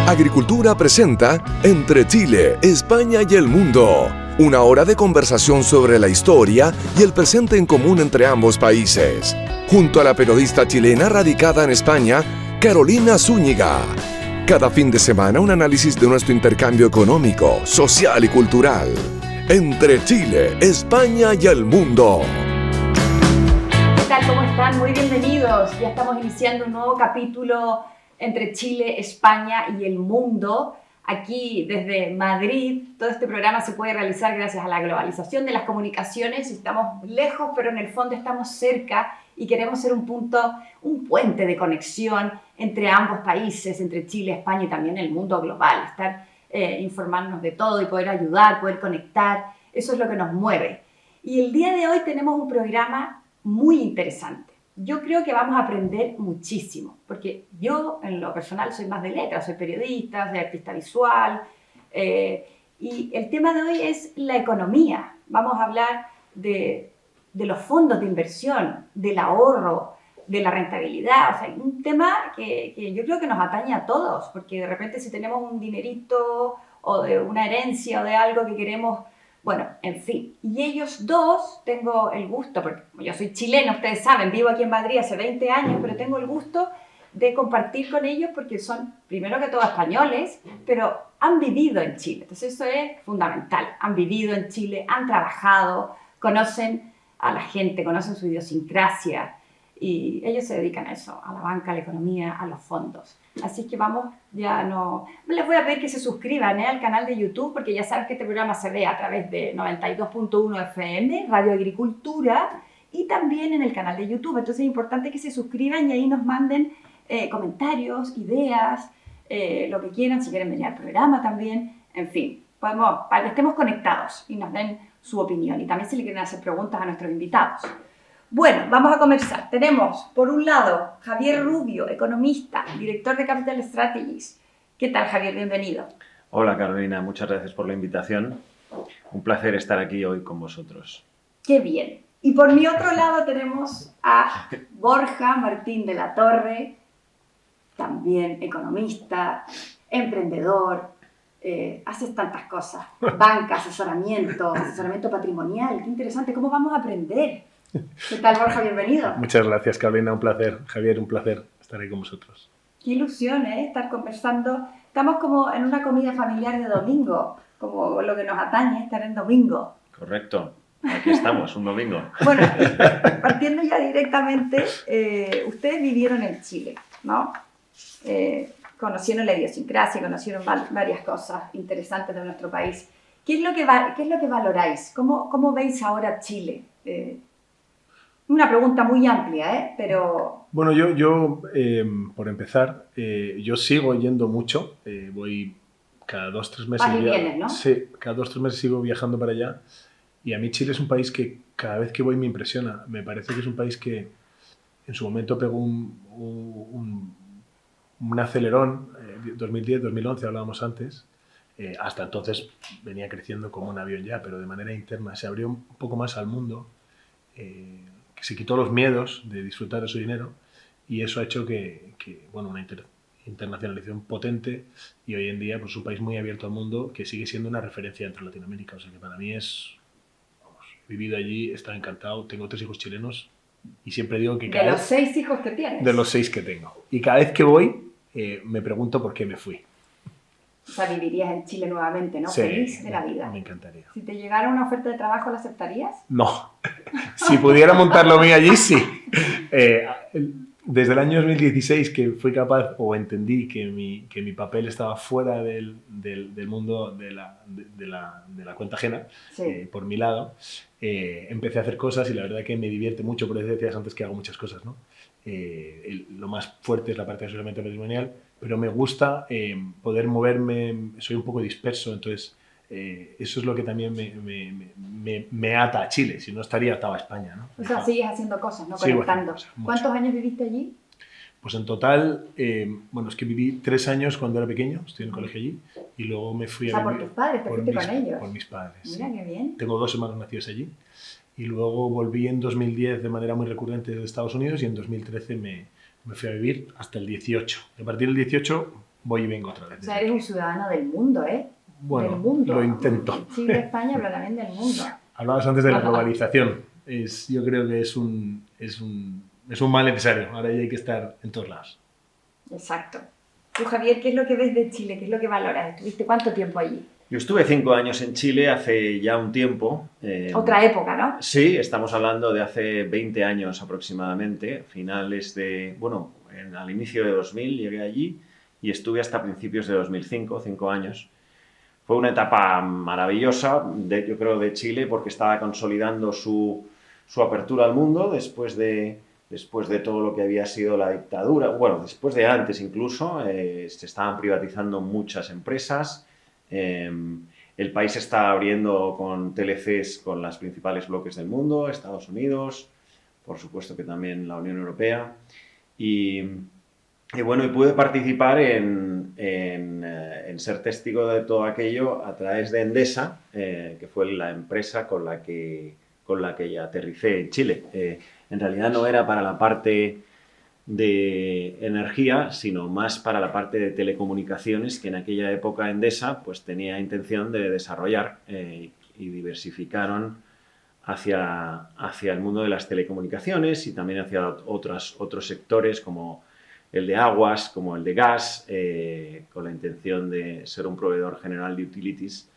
Agricultura presenta Entre Chile, España y el Mundo. Una hora de conversación sobre la historia y el presente en común entre ambos países. Junto a la periodista chilena radicada en España, Carolina Zúñiga. Cada fin de semana un análisis de nuestro intercambio económico, social y cultural. Entre Chile, España y el Mundo. ¿Qué tal? ¿Cómo están? Muy bienvenidos. Ya estamos iniciando un nuevo capítulo entre Chile, España y el mundo. Aquí desde Madrid, todo este programa se puede realizar gracias a la globalización de las comunicaciones. Estamos lejos, pero en el fondo estamos cerca y queremos ser un puente de conexión entre ambos países, entre Chile, España y también el mundo global. Informarnos de todo y poder ayudar, poder conectar, eso es lo que nos mueve. Y el día de hoy tenemos un programa muy interesante. Yo creo que vamos a aprender muchísimo, porque yo en lo personal soy más de letras, soy periodista, soy artista visual, y el tema de hoy es la economía. Vamos a hablar de los fondos de inversión, del ahorro, de la rentabilidad. O sea, un tema que yo creo que nos atañe a todos, porque de repente si tenemos un dinerito o de una herencia o de algo que queremos... Bueno, en fin, y ellos dos tengo el gusto, porque yo soy chilena, ustedes saben, vivo aquí en Madrid hace 20 años, pero tengo el gusto de compartir con ellos porque son, primero que todo, españoles, pero han vivido en Chile. Entonces eso es fundamental. Han vivido en Chile, han trabajado, conocen a la gente, conocen su idiosincrasia y ellos se dedican a eso, a la banca, a la economía, a los fondos. Así que vamos, ya no... Les voy a pedir que se suscriban al canal de YouTube, porque ya sabes que este programa se ve a través de 92.1 FM, Radio Agricultura, y también en el canal de YouTube. Entonces es importante que se suscriban y ahí nos manden comentarios, ideas, lo que quieran, si quieren venir al programa también. En fin, para que estemos conectados y nos den su opinión. Y también si le quieren hacer preguntas a nuestros invitados. Bueno, vamos a conversar. Tenemos, por un lado, Javier Rubio, economista, director de Capital Strategies. ¿Qué tal, Javier? Bienvenido. Hola, Carolina. Muchas gracias por la invitación. Un placer estar aquí hoy con vosotros. ¡Qué bien! Y por mi otro lado tenemos a Borja Martín de la Torre, también economista, emprendedor, haces tantas cosas. Banca, asesoramiento patrimonial. ¡Qué interesante! ¿Cómo vamos a aprender? ¿Qué tal, Borja? Bienvenido. Muchas gracias, Carolina. Un placer. Javier, un placer estar ahí con vosotros. Qué ilusión, estar conversando. Estamos como en una comida familiar de domingo, como lo que nos atañe, estar en domingo. Correcto. Aquí estamos, un domingo. Bueno, partiendo ya directamente, ustedes vivieron en Chile, ¿no? Conocieron la idiosincrasia, conocieron varias cosas interesantes de nuestro país. ¿Qué es lo que valoráis? ¿Cómo veis ahora Chile? Una pregunta muy amplia, pero... Bueno, yo por empezar, yo sigo yendo mucho. Voy cada 2-3 meses. Vas y vienes, ¿no? Sí, cada 2-3 meses sigo viajando para allá. Y a mí Chile es un país que cada vez que voy me impresiona. Me parece que es un país que en su momento pegó un acelerón. 2010, 2011 hablábamos antes. Hasta entonces venía creciendo como un avión ya, pero de manera interna. Se abrió un poco más al mundo. Que se quitó los miedos de disfrutar de su dinero y eso ha hecho que una internacionalización potente y hoy en día pues un país muy abierto al mundo que sigue siendo una referencia dentro de Latinoamérica. O sea que para mí he vivido allí, he estado encantado, tengo 3 hijos chilenos y siempre digo que ¿De los 6 hijos que tienes? De los 6 que tengo. Y cada vez que voy me pregunto por qué me fui. O sea, vivirías en Chile nuevamente, ¿no? Sí, feliz de la vida. Me encantaría. Si te llegara una oferta de trabajo, ¿la aceptarías? No. Si pudiera montar lo mío allí, sí. Desde el año 2016 que fui capaz o entendí que mi papel estaba fuera del mundo de la cuenta ajena, sí. Por mi lado, empecé a hacer cosas y la verdad que me divierte mucho, por eso decías antes que hago muchas cosas, ¿no? Lo más fuerte es la parte de asesoramiento patrimonial, pero me gusta poder moverme, soy un poco disperso, entonces eso es lo que también me ata a Chile, si no estaría atado a España, ¿no? O sea, sigues haciendo cosas, ¿no? Sigo Conectando. haciendo cosas, ¿Cuántos años viviste allí? Pues en total, es que viví 3 años cuando era pequeño, estoy en el colegio allí, y luego me fui a vivir... por tus padres, te fuiste con ellos. Por mis padres. Mira, sí. qué bien. Tengo 2 hermanos nacidos allí, y luego volví en 2010 de manera muy recurrente de Estados Unidos, y en 2013 me fui a vivir hasta el 18. Y a partir del 18 voy y vengo otra vez. O sea, eres un ciudadano del mundo, ¿eh? Bueno, del mundo. lo intento. Chile, España, pero también del mundo. Hablabas antes de la Ajá. globalización. Yo creo que es un mal necesario. Ahora ya hay que estar en todos lados. Exacto. Tú, Javier, ¿qué es lo que ves de Chile? ¿Qué es lo que valoras? ¿Estuviste cuánto tiempo allí? Yo estuve 5 años en Chile hace ya un tiempo. Otra época, ¿no? Sí, estamos hablando de hace 20 años aproximadamente, finales de, bueno, al inicio de 2000 llegué allí y estuve hasta principios de 2005, 5 años. Fue una etapa maravillosa, yo creo, de Chile, porque estaba consolidando su apertura al mundo después de todo lo que había sido la dictadura. Bueno, después de antes incluso, se estaban privatizando muchas empresas. El país se está abriendo con TLCs con los principales bloques del mundo, Estados Unidos, por supuesto que también la Unión Europea. Y bueno, y pude participar en ser testigo de todo aquello a través de Endesa, que fue la empresa con la que ya aterricé en Chile. En realidad no era para la parte de energía, sino más para la parte de telecomunicaciones, que en aquella época Endesa pues tenía intención de desarrollar y diversificaron hacia el mundo de las telecomunicaciones y también hacia otros sectores como el de aguas, como el de gas, con la intención de ser un proveedor general de utilities.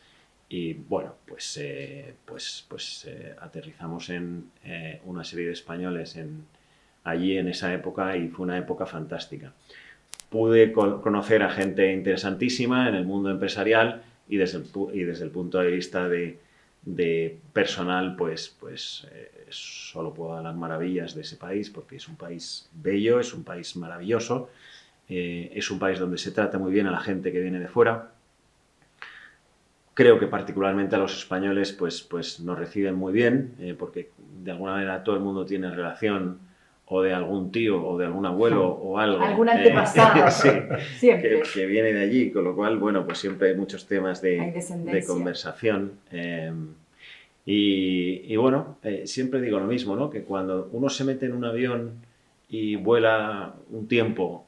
Y bueno, pues aterrizamos en una serie de españoles allí en esa época y fue una época fantástica. Pude conocer a gente interesantísima en el mundo empresarial y desde el punto de vista de personal, solo puedo hablar maravillas de ese país porque es un país bello, es un país maravilloso, es un país donde se trata muy bien a la gente que viene de fuera. Creo que particularmente a los españoles pues nos reciben muy bien porque de alguna manera todo el mundo tiene relación o de algún tío o de algún abuelo o algo. Algún antepasado. Sí, Siempre. que viene de allí, con lo cual, bueno, pues siempre hay muchos temas Hay de descendencia. conversación. Y bueno, siempre digo lo mismo, ¿no? Que cuando uno se mete en un avión y vuela un tiempo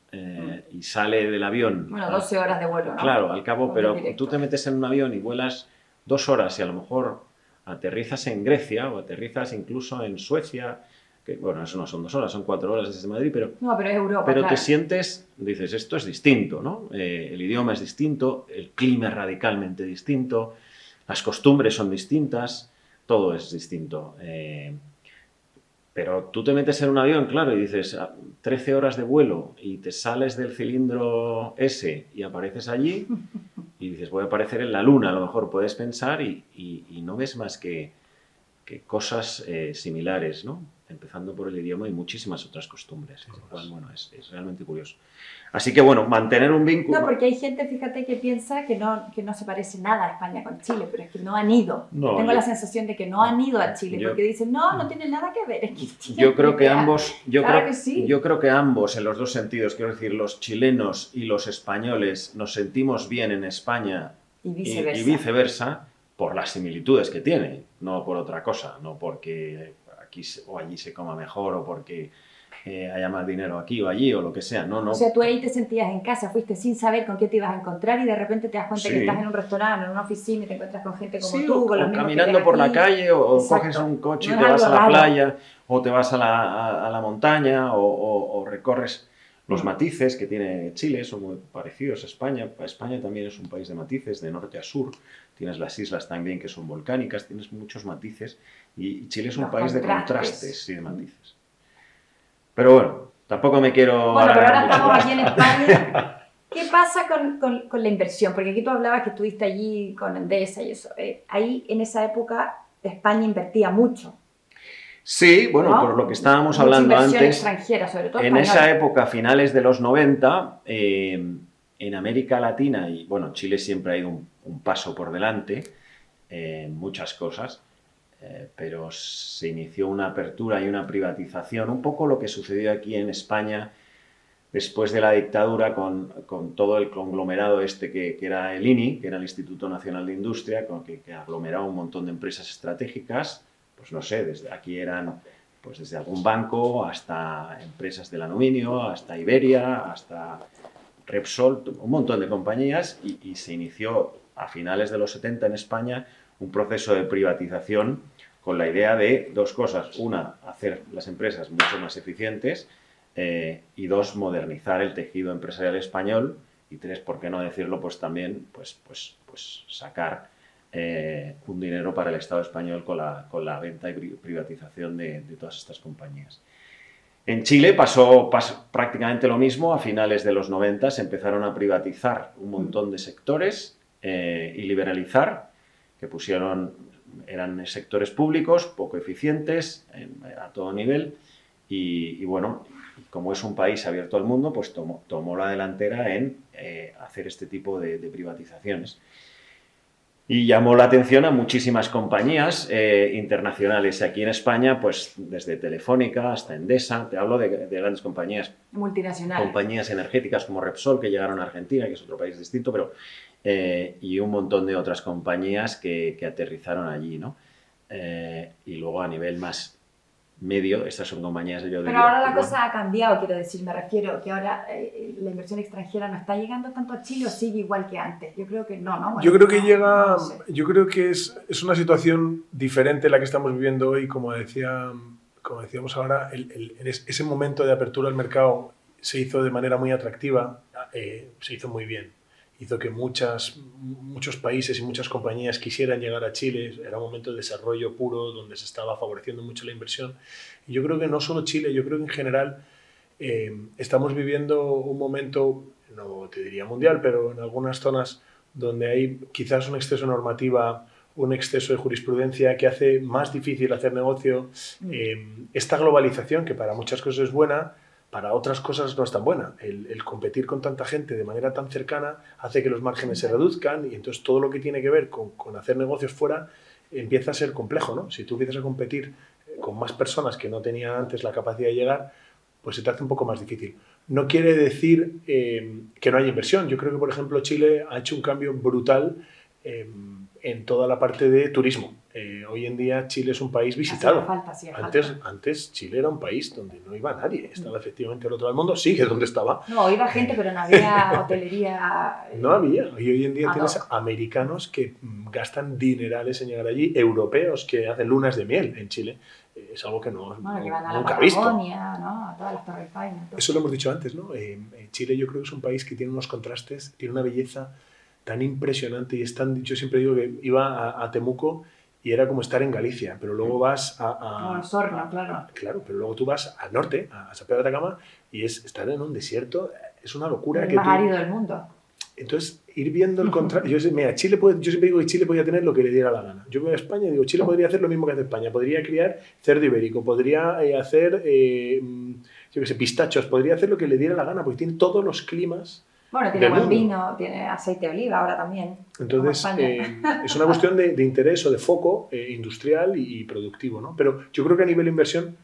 y sale del avión... Bueno, 12 horas de vuelo, ¿no? Claro, al cabo, Vuelo pero directo. tú te metes en un avión y vuelas 2 horas y a lo mejor aterrizas en Grecia o aterrizas incluso en Suecia, que bueno, eso no son 2 horas, son 4 horas desde Madrid, pero No, pero es Europa, pero claro. te sientes, dices, esto es distinto, ¿no? El idioma es distinto, el clima es radicalmente distinto, las costumbres son distintas, todo es distinto. Pero tú te metes en un avión, claro, y dices, 13 horas de vuelo y te sales del cilindro ese y apareces allí y dices, voy a aparecer en la luna, a lo mejor puedes pensar y no ves más que cosas similares, ¿no? Empezando por el idioma y muchísimas otras costumbres. Con lo cual, bueno, es realmente curioso. Así que, bueno, mantener un vínculo... No, porque hay gente, fíjate, que piensa que no se parece nada a España con Chile, pero es que no han ido. No, Tengo yo- la sensación de que no han ido a Chile, yo- porque dicen, no tiene nada que ver. Es que Yo creo que idea. ambos, Claro que sí. yo creo que ambos, en los dos sentidos, quiero decir, los chilenos y los españoles nos sentimos bien en España Y viceversa. y viceversa por las similitudes que tiene, no por otra cosa, no porque aquí o allí se coma mejor o porque haya más dinero aquí o allí o lo que sea, no. O sea, tú ahí te sentías en casa, fuiste sin saber con qué te ibas a encontrar y de repente te das cuenta Sí. que estás en un restaurante, en una oficina y te encuentras con gente como Sí, tú, con los o mismos que caminando ven por la aquí. calle o Exacto. coges un coche No y es te vas a algo la raro. playa o te vas a la montaña o recorres los Mm. matices que tiene Chile, son muy parecidos a España. España también es un país de matices, de norte a sur. Tienes las islas también que son volcánicas, tienes muchos matices y Chile es un Los país de contrastes. contrastes y de matices. Pero bueno, tampoco me quiero... Bueno, pero ahora mucho estamos más. aquí en España. ¿Qué pasa con la inversión? Porque aquí tú hablabas que estuviste allí con Endesa y eso. Ahí, en esa época, España invertía mucho. Sí, bueno, ¿no? por lo que estábamos Mucha hablando inversión antes... extranjera, sobre todo En española. esa época, finales de los 90, en América Latina, y bueno, Chile siempre ha ido un paso por delante en muchas cosas, pero se inició una apertura y una privatización, un poco lo que sucedió aquí en España después de la dictadura con todo el conglomerado este que era el INI, que era el Instituto Nacional de Industria, que aglomeraba un montón de empresas estratégicas, pues no sé, desde aquí eran pues desde algún banco hasta empresas del aluminio, hasta Iberia, hasta Repsol, un montón de compañías y se inició a finales de los 70 en España un proceso de privatización con la idea de dos cosas. Una, hacer las empresas mucho más eficientes y dos, modernizar el tejido empresarial español y tres, ¿por qué no decirlo? Pues también pues sacar un dinero para el Estado español con la venta y privatización de todas estas compañías. En Chile pasó prácticamente lo mismo. A finales de los 90 se empezaron a privatizar un montón de sectores y liberalizar, que eran sectores públicos, poco eficientes, a todo nivel, y bueno, como es un país abierto al mundo, pues tomó la delantera en hacer este tipo de privatizaciones. Y llamó la atención a muchísimas compañías internacionales. Aquí en España, pues desde Telefónica hasta Endesa, te hablo de grandes compañías. Multinacionales. Compañías energéticas como Repsol, que llegaron a Argentina, que es otro país distinto, pero y un montón de otras compañías que aterrizaron allí, ¿no? Y luego a nivel más medio, estas son compañías de... Pero ahora la cosa ha cambiado, quiero decir, me refiero que ahora la inversión extranjera no está llegando tanto a Chile o sigue igual que antes. Yo creo que no, ¿no? Bueno, yo creo que llega, no sé. yo creo que es una situación diferente la que estamos viviendo hoy, como decíamos ahora, en ese momento de apertura al mercado se hizo de manera muy atractiva, se hizo muy bien. Hizo que muchos países y muchas compañías quisieran llegar a Chile. Era un momento de desarrollo puro donde se estaba favoreciendo mucho la inversión. Y yo creo que no solo Chile, yo creo que en general estamos viviendo un momento, no te diría mundial, pero en algunas zonas donde hay quizás un exceso de normativa, un exceso de jurisprudencia que hace más difícil hacer negocio. Esta globalización, que para muchas cosas es buena, para otras cosas no es tan buena. El competir con tanta gente de manera tan cercana hace que los márgenes se reduzcan y entonces todo lo que tiene que ver con hacer negocios fuera empieza a ser complejo, ¿no? Si tú empiezas a competir con más personas que no tenían antes la capacidad de llegar, pues se te hace un poco más difícil. No quiere decir que no haya inversión. Yo creo que, por ejemplo, Chile ha hecho un cambio brutal en toda la parte de turismo. Hoy en día Chile es un país visitado. Antes Chile era un país donde no iba nadie, estaba efectivamente al otro lado del mundo, sigue donde estaba. No, iba gente, pero no había hotelería. No había, y hoy en día tienes americanos que gastan dinerales en llegar allí, europeos que hacen lunas de miel en Chile. Es algo que que van a nunca la he visto. Patagonia, ¿no? A todas las Torres Paine. Eso lo hemos dicho antes, ¿no? Chile yo creo que es un país que tiene unos contrastes, tiene una belleza tan impresionante y es tan... Yo siempre digo que iba a Temuco y era como estar en Galicia, pero luego vas a Osorno, claro. Claro, pero luego tú vas al norte, a San Pedro de Atacama, y es estar en un desierto, es una locura. El más árido del mundo. Entonces, ir viendo el contraste... Yo siempre digo que Chile podía tener lo que le diera la gana. Yo voy a España y digo, Chile podría hacer lo mismo que hace España. Podría criar cerdo ibérico, podría hacer, yo qué sé, pistachos, podría hacer lo que le diera la gana, porque tiene todos los climas. Bueno, tiene buen vino, tiene aceite de oliva ahora también. Entonces, es una cuestión de interés o de foco industrial y productivo, ¿no? Pero yo creo que a nivel de inversión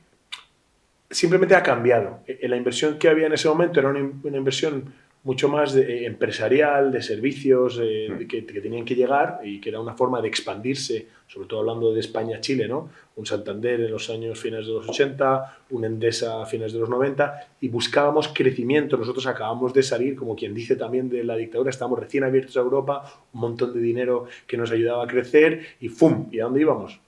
simplemente ha cambiado. La inversión que había en ese momento era una inversión mucho más empresarial, de servicios que tenían que llegar y que era una forma de expandirse, sobre todo hablando de España-Chile, ¿no? Un Santander en los años finales de los 80, un Endesa a finales de los 90 y buscábamos crecimiento. Nosotros acabamos de salir, como quien dice también de la dictadura, estábamos recién abiertos a Europa, un montón de dinero que nos ayudaba a crecer y ¡fum! ¿Y a dónde íbamos?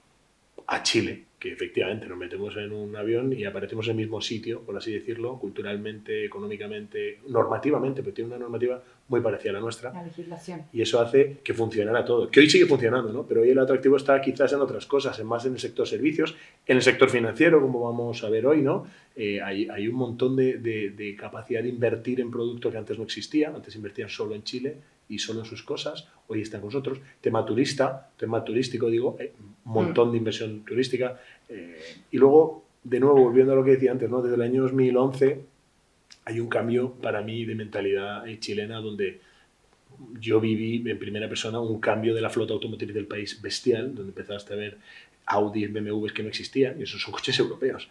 A Chile, que efectivamente nos metemos en un avión y aparecemos en el mismo sitio, por así decirlo, culturalmente, económicamente, normativamente, pero tiene una normativa muy parecida a la nuestra. La legislación. Y eso hace que funcionara todo, que hoy sigue funcionando, ¿no? Pero hoy el atractivo está quizás en otras cosas, más en el sector servicios, en el sector financiero, como vamos a ver hoy, ¿no? Hay un montón de capacidad de invertir en productos que antes no existía, antes invertían solo en Chile y solo en sus cosas, hoy están con nosotros. Tema turístico, digo, un montón de inversión turística. Y luego, de nuevo, volviendo a lo que decía antes, ¿no? Desde el año 2011 hay un cambio para mí de mentalidad chilena donde yo viví en primera persona un cambio de la flota automotriz del país bestial, donde empezaste a ver Audi, BMWs que no existían, y esos son coches europeos,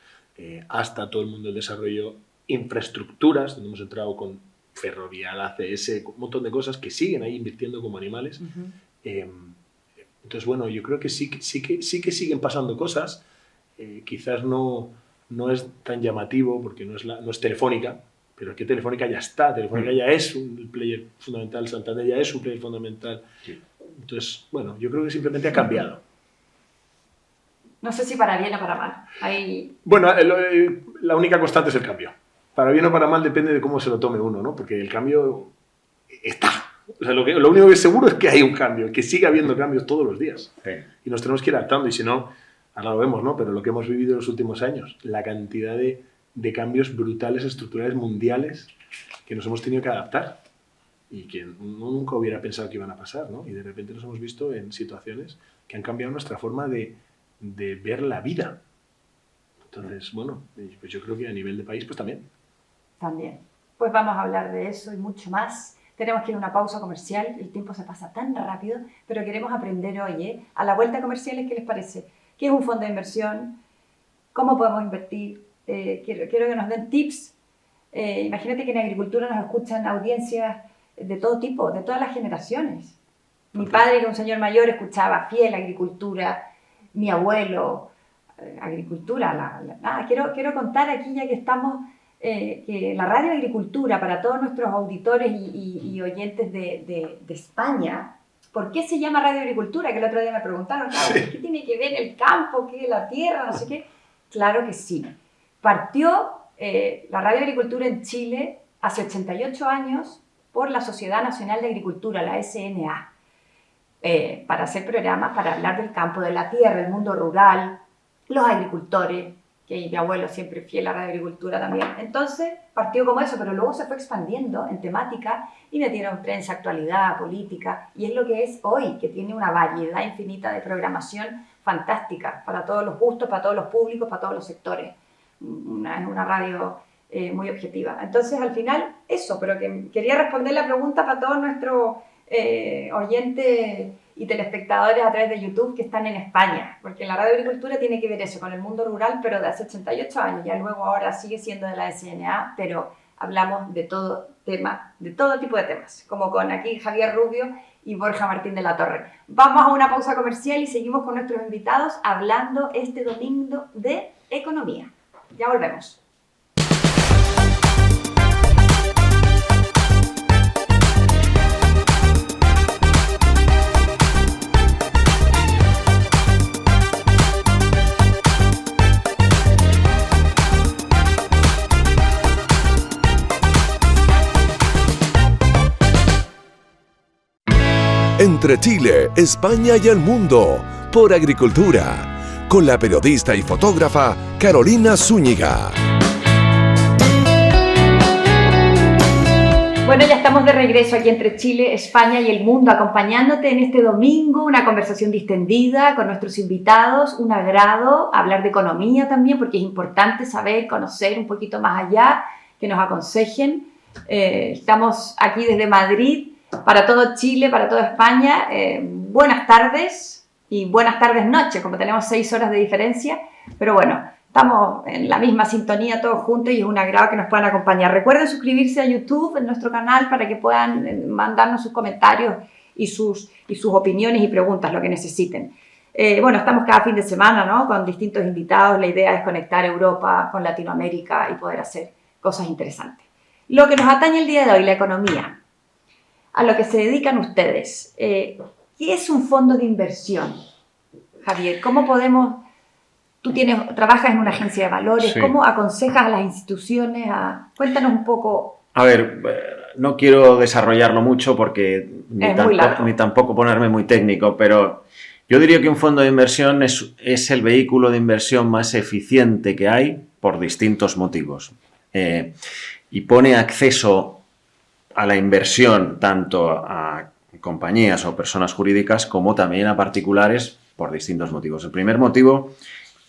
hasta todo el mundo del desarrollo, infraestructuras, donde hemos entrado con Ferrovial, ACS, un montón de cosas que siguen ahí invirtiendo como animales. Entonces, bueno, yo creo que sí que siguen pasando cosas. Quizás no es tan llamativo porque no es Telefónica, pero que Telefónica ya está, Telefónica ya es un player fundamental, Santander ya es un player fundamental. Sí. Entonces, bueno, yo creo que simplemente ha cambiado. No sé si para bien o para mal. Ahí... Bueno, la única constante es el cambio. Para bien o para mal depende de cómo se lo tome uno, ¿no? Porque el cambio está. O sea, lo único que es seguro es que hay un cambio, que sigue habiendo cambios todos los días. Sí. Y nos tenemos que ir adaptando, y si no, ahora lo vemos, ¿no? Pero lo que hemos vivido en los últimos años, la cantidad de cambios brutales, estructurales, mundiales, que nos hemos tenido que adaptar y que uno nunca hubiera pensado que iban a pasar, ¿no? Y de repente nos hemos visto en situaciones que han cambiado nuestra forma de ver la vida. Entonces, bueno, pues yo creo que a nivel de país, pues también. También. Pues vamos a hablar de eso y mucho más. Tenemos que ir a una pausa comercial, el tiempo se pasa tan rápido, pero queremos aprender hoy, a la vuelta comercial, ¿qué les parece? ¿Qué es un fondo de inversión? ¿Cómo podemos invertir? Quiero que nos den tips. Imagínate que en agricultura nos escuchan audiencias de todo tipo, de todas las generaciones. Mi padre, que es un señor mayor, escuchaba fiel agricultura, mi abuelo, agricultura. Quiero contar aquí, ya que estamos, que la radio agricultura, para todos nuestros auditores y oyentes de España, ¿por qué se llama radio agricultura? Que el otro día me preguntaron, claro, ¿qué tiene que ver el campo, qué la tierra, no sé qué? Claro que sí. Partió la radio agricultura en Chile hace 88 años por la Sociedad Nacional de Agricultura, la SNA, para hacer programas para hablar del campo, de la tierra, el mundo rural, los agricultores, que mi abuelo siempre fiel a la radio agricultura también. Entonces partió como eso, pero luego se fue expandiendo en temática y metieron prensa, actualidad, política, y es lo que es hoy, que tiene una variedad infinita de programación fantástica para todos los gustos, para todos los públicos, para todos los sectores. Es una radio muy objetiva. Entonces, al final, eso, pero que quería responder la pregunta para todos nuestros oyentes y telespectadores a través de YouTube que están en España, porque la radio agricultura tiene que ver eso con el mundo rural, pero de hace 88 años, ya luego ahora sigue siendo de la SNA, pero hablamos de todo tema, de todo tipo de temas, como con aquí Javier Rubio y Borja Martín de la Torre. Vamos a una pausa comercial y seguimos con nuestros invitados hablando este domingo de economía. Ya volvemos. Entre Chile, España y el mundo, por Agricultura, con la periodista y fotógrafa Carolina Zúñiga. Bueno, ya estamos de regreso aquí entre Chile, España y el mundo, acompañándote en este domingo, una conversación distendida con nuestros invitados, un agrado hablar de economía también, porque es importante saber, conocer un poquito más allá, que nos aconsejen. Estamos aquí desde Madrid, para todo Chile, para toda España. Buenas tardes y buenas tardes noches, como tenemos 6 horas de diferencia, pero bueno, estamos en la misma sintonía todos juntos y es un agrado que nos puedan acompañar. Recuerden suscribirse a YouTube, en nuestro canal, para que puedan mandarnos sus comentarios y sus opiniones y preguntas, lo que necesiten. Bueno, estamos cada fin de semana, ¿no?, con distintos invitados. La idea es conectar Europa con Latinoamérica y poder hacer cosas interesantes. Lo que nos atañe el día de hoy, la economía, a lo que se dedican ustedes. ¿Qué es un fondo de inversión, Javier? ¿Cómo podemos...? Tú trabajas en una agencia de valores. Sí. ¿Cómo aconsejas a las instituciones? Cuéntanos un poco. A ver, no quiero desarrollarlo mucho porque ni tampoco ponerme muy técnico, pero yo diría que un fondo de inversión es el vehículo de inversión más eficiente que hay por distintos motivos. Y pone acceso a la inversión tanto a compañías o personas jurídicas como también a particulares por distintos motivos. El primer motivo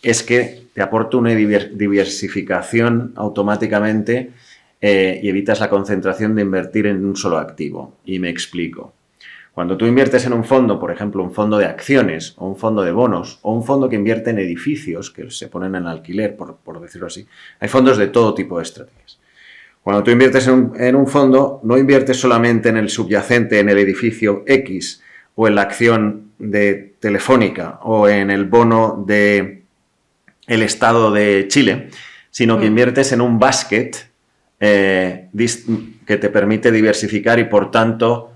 es que te aporta una diversificación automáticamente y evitas la concentración de invertir en un solo activo. Y me explico. Cuando tú inviertes en un fondo, por ejemplo, un fondo de acciones o un fondo de bonos o un fondo que invierte en edificios que se ponen en alquiler, por decirlo así, hay fondos de todo tipo de estrategias. Cuando tú inviertes en un fondo, no inviertes solamente en el subyacente, en el edificio X o en la acción de Telefónica o en el bono del Estado de Chile, sino que inviertes en un basket que te permite diversificar y, por tanto,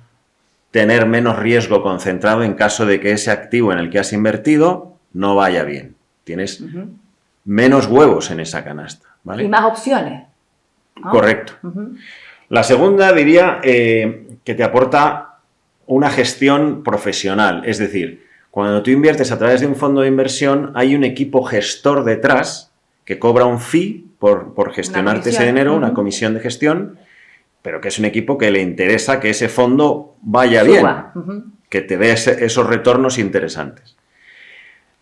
tener menos riesgo concentrado en caso de que ese activo en el que has invertido no vaya bien. Tienes menos huevos en esa canasta, ¿vale? Y más opciones, ¿no? Correcto. La segunda diría que te aporta una gestión profesional. Es decir, cuando tú inviertes a través de un fondo de inversión, hay un equipo gestor detrás que cobra un fee por gestionarte ese dinero, una comisión de gestión, pero que es un equipo que le interesa que ese fondo vaya bien, que te dé esos retornos interesantes.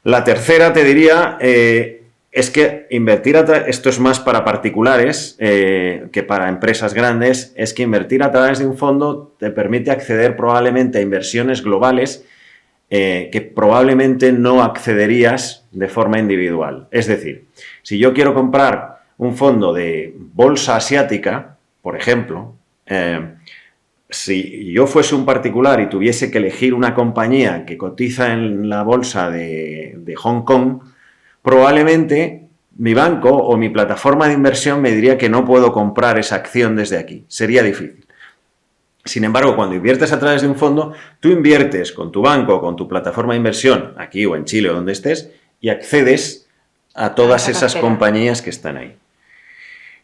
La tercera te diría es que invertir, esto es más para particulares que para empresas grandes, es que invertir a través de un fondo te permite acceder probablemente a inversiones globales que probablemente no accederías de forma individual. Es decir, si yo quiero comprar un fondo de bolsa asiática, por ejemplo, si yo fuese un particular y tuviese que elegir una compañía que cotiza en la bolsa de Hong Kong, probablemente mi banco o mi plataforma de inversión me diría que no puedo comprar esa acción desde aquí. Sería difícil. Sin embargo, cuando inviertes a través de un fondo, tú inviertes con tu banco o con tu plataforma de inversión, aquí o en Chile o donde estés, y accedes a todas esas compañías que están ahí.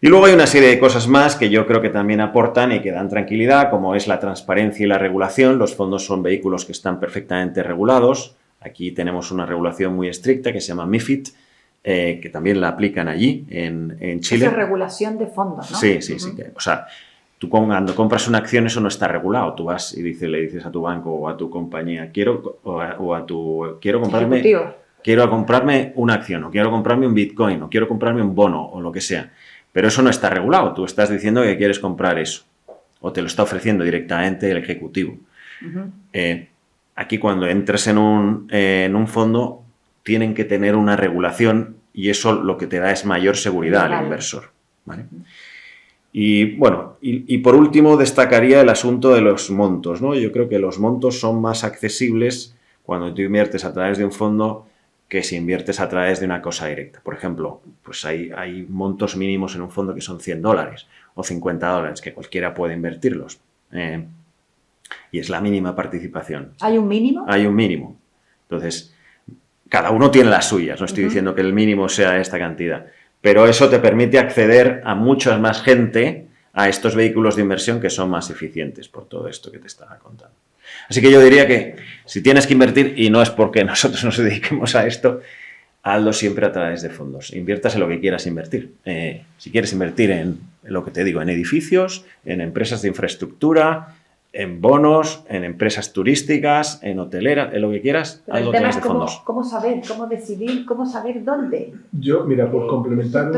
Y luego hay una serie de cosas más que yo creo que también aportan y que dan tranquilidad, como es la transparencia y la regulación. Los fondos son vehículos que están perfectamente regulados. Aquí tenemos una regulación muy estricta que se llama MiFID, que también la aplican allí, en Chile. Esa es regulación de fondos, ¿no? Sí. O sea, tú cuando compras una acción eso no está regulado. Tú vas y le dices a tu banco o a tu compañía, quiero comprarme una acción, o quiero comprarme un Bitcoin, o quiero comprarme un bono, o lo que sea. Pero eso no está regulado. Tú estás diciendo que quieres comprar eso. O te lo está ofreciendo directamente el ejecutivo. Aquí cuando entres en un fondo tienen que tener una regulación y eso lo que te da es mayor seguridad al inversor, ¿vale? Y bueno, y por último destacaría el asunto de los montos, ¿no? Yo creo que los montos son más accesibles cuando tú inviertes a través de un fondo que si inviertes a través de una cosa directa. Por ejemplo, pues hay montos mínimos en un fondo que son $100 o $50, que cualquiera puede invertirlos. Y es la mínima participación. ¿Hay un mínimo? Hay un mínimo. Entonces, cada uno tiene las suyas. No estoy diciendo que el mínimo sea esta cantidad. Pero eso te permite acceder a mucha más gente a estos vehículos de inversión que son más eficientes por todo esto que te estaba contando. Así que yo diría que si tienes que invertir, y no es porque nosotros nos dediquemos a esto, hazlo siempre a través de fondos. Inviertas en lo que quieras invertir. Si quieres invertir en lo que te digo, en edificios, en empresas de infraestructura, en bonos, en empresas turísticas, en hoteleras, en lo que quieras, hazlo a través de fondos. ¿Cómo saber? ¿Cómo decidir? ¿Cómo saber dónde? Yo, mira, por complementar...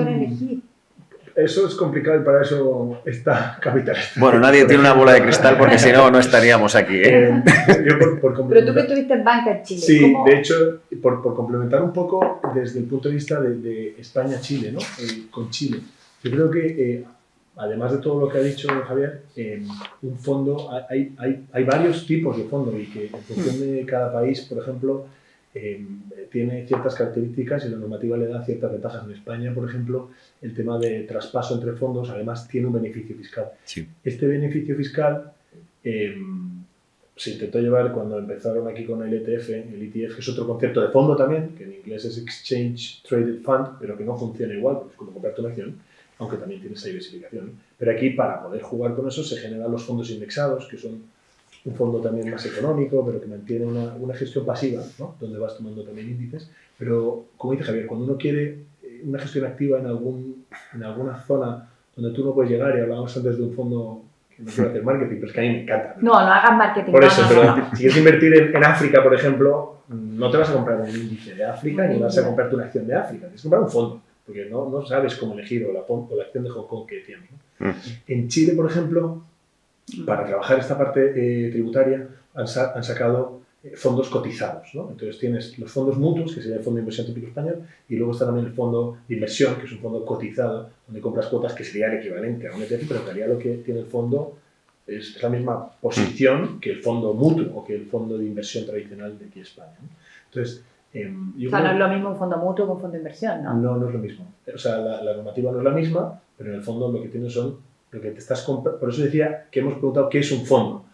Eso es complicado y para eso está Capital. Bueno, nadie tiene una bola de cristal porque si no, no estaríamos aquí, ¿eh? Pero tú que estuviste en banca en Chile. Sí, ¿cómo? De hecho, por complementar un poco desde el punto de vista de España-Chile, ¿no? Con Chile. Yo creo que, además de todo lo que ha dicho Javier, un fondo, hay varios tipos de fondos y que en función de cada país, por ejemplo, tiene ciertas características y la normativa le da ciertas ventajas. En España, por ejemplo, el tema de traspaso entre fondos además tiene un beneficio fiscal. Sí. Este beneficio fiscal se intentó llevar cuando empezaron aquí con el ETF, que es otro concepto de fondo también, que en inglés es Exchange Traded Fund, pero que no funciona igual, pues como comprarte una acción, aunque también tiene esa diversificación. Pero aquí, para poder jugar con eso, se generan los fondos indexados, que son un fondo también más económico, pero que mantiene una gestión pasiva, ¿no? Donde vas tomando también índices. Pero, como dice Javier, cuando uno quiere una gestión activa en alguna zona donde tú no puedes llegar, y hablábamos antes de un fondo que no quiero hacer marketing, pero es que a mí me encanta. No hagas marketing. Por eso, pero si quieres invertir en África, por ejemplo, no te vas a comprar un índice de África ni vas a comprarte una acción de África, tienes que comprar un fondo, porque no sabes cómo elegir o la acción de Hong Kong que decíamos, ¿no? En Chile, por ejemplo, para trabajar esta parte tributaria, han sacado fondos cotizados, ¿no? Entonces tienes los fondos mutuos, que sería el fondo de inversión típico español, y luego está también el fondo de inversión, que es un fondo cotizado, donde compras cuotas, que sería el equivalente a un ETF, pero en realidad lo que tiene el fondo es la misma posición que el fondo mutuo o que el fondo de inversión tradicional de aquí España, ¿no? Entonces, o sea, no es lo mismo un fondo mutuo que un fondo de inversión, ¿no? No es lo mismo. O sea, la normativa no es la misma, pero en el fondo lo que tienen son Lo que te estás por eso decía que hemos preguntado qué es un fondo.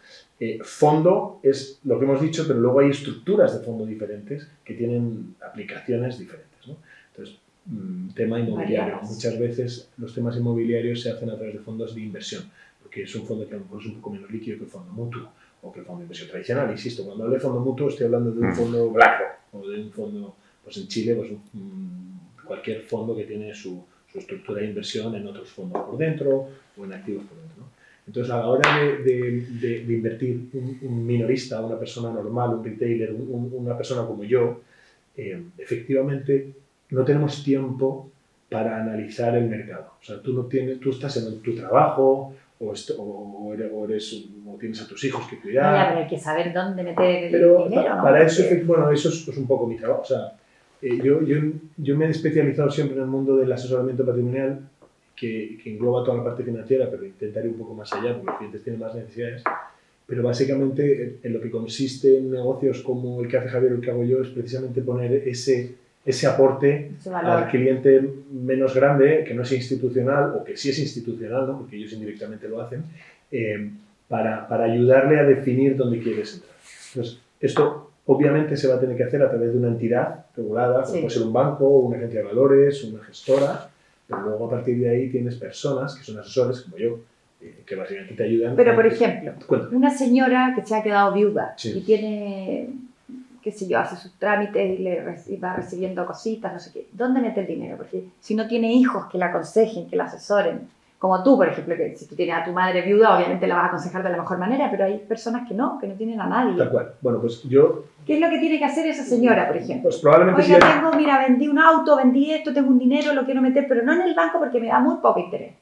Fondo es lo que hemos dicho, pero luego hay estructuras de fondo diferentes que tienen aplicaciones diferentes, ¿no? Entonces, tema inmobiliario. Variadas. Muchas veces los temas inmobiliarios se hacen a través de fondos de inversión, porque es un fondo que a lo mejor es un poco menos líquido que el fondo mutuo o que el fondo de inversión tradicional. Insisto, cuando hablo de fondo mutuo estoy hablando de un fondo BlackRock o de un fondo, pues en Chile, pues cualquier fondo que tiene su estructura de inversión en otros fondos por dentro o en activos por dentro, ¿no? Entonces, a la hora de invertir un minorista, una persona normal, un retailer, una persona como yo, efectivamente no tenemos tiempo para analizar el mercado. O sea, tú estás en tu trabajo o tienes a tus hijos que cuidar. Ya, pero hay que saber dónde meter el Pero dinero, ¿no? para eso, bueno, eso es un poco mi trabajo. O sea, yo me he especializado siempre en el mundo del asesoramiento patrimonial, que engloba toda la parte financiera, pero intentaré un poco más allá, porque los clientes tienen más necesidades. Pero básicamente en lo que consiste en negocios como el que hace Javier o el que hago yo es precisamente poner ese aporte al cliente menos grande, que no es institucional, o que sí es institucional, ¿no? Porque ellos indirectamente lo hacen, para ayudarle a definir dónde quieres entrar. Entonces, esto obviamente se va a tener que hacer a través de una entidad regulada, como puede ser un banco, una agencia de valores, una gestora, pero luego a partir de ahí tienes personas que son asesores, como yo, que básicamente te ayudan. Pero, por ejemplo, Cuéntame. una señora que se ha quedado viuda Sí. y tiene, qué sé yo, hace sus trámites y va recibiendo cositas, no sé qué, ¿dónde mete el dinero? Porque si no tiene hijos que la aconsejen, que la asesoren, como tú, por ejemplo, que si tú tienes a tu madre viuda, obviamente la vas a aconsejar de la mejor manera, pero hay personas que no tienen a nadie. Tal cual. Bueno, pues yo... ¿Qué es lo que tiene que hacer esa señora, por ejemplo? Pues probablemente Oiga, mira, vendí un auto, vendí esto, tengo un dinero, lo quiero meter, pero no en el banco porque me da muy poco interés.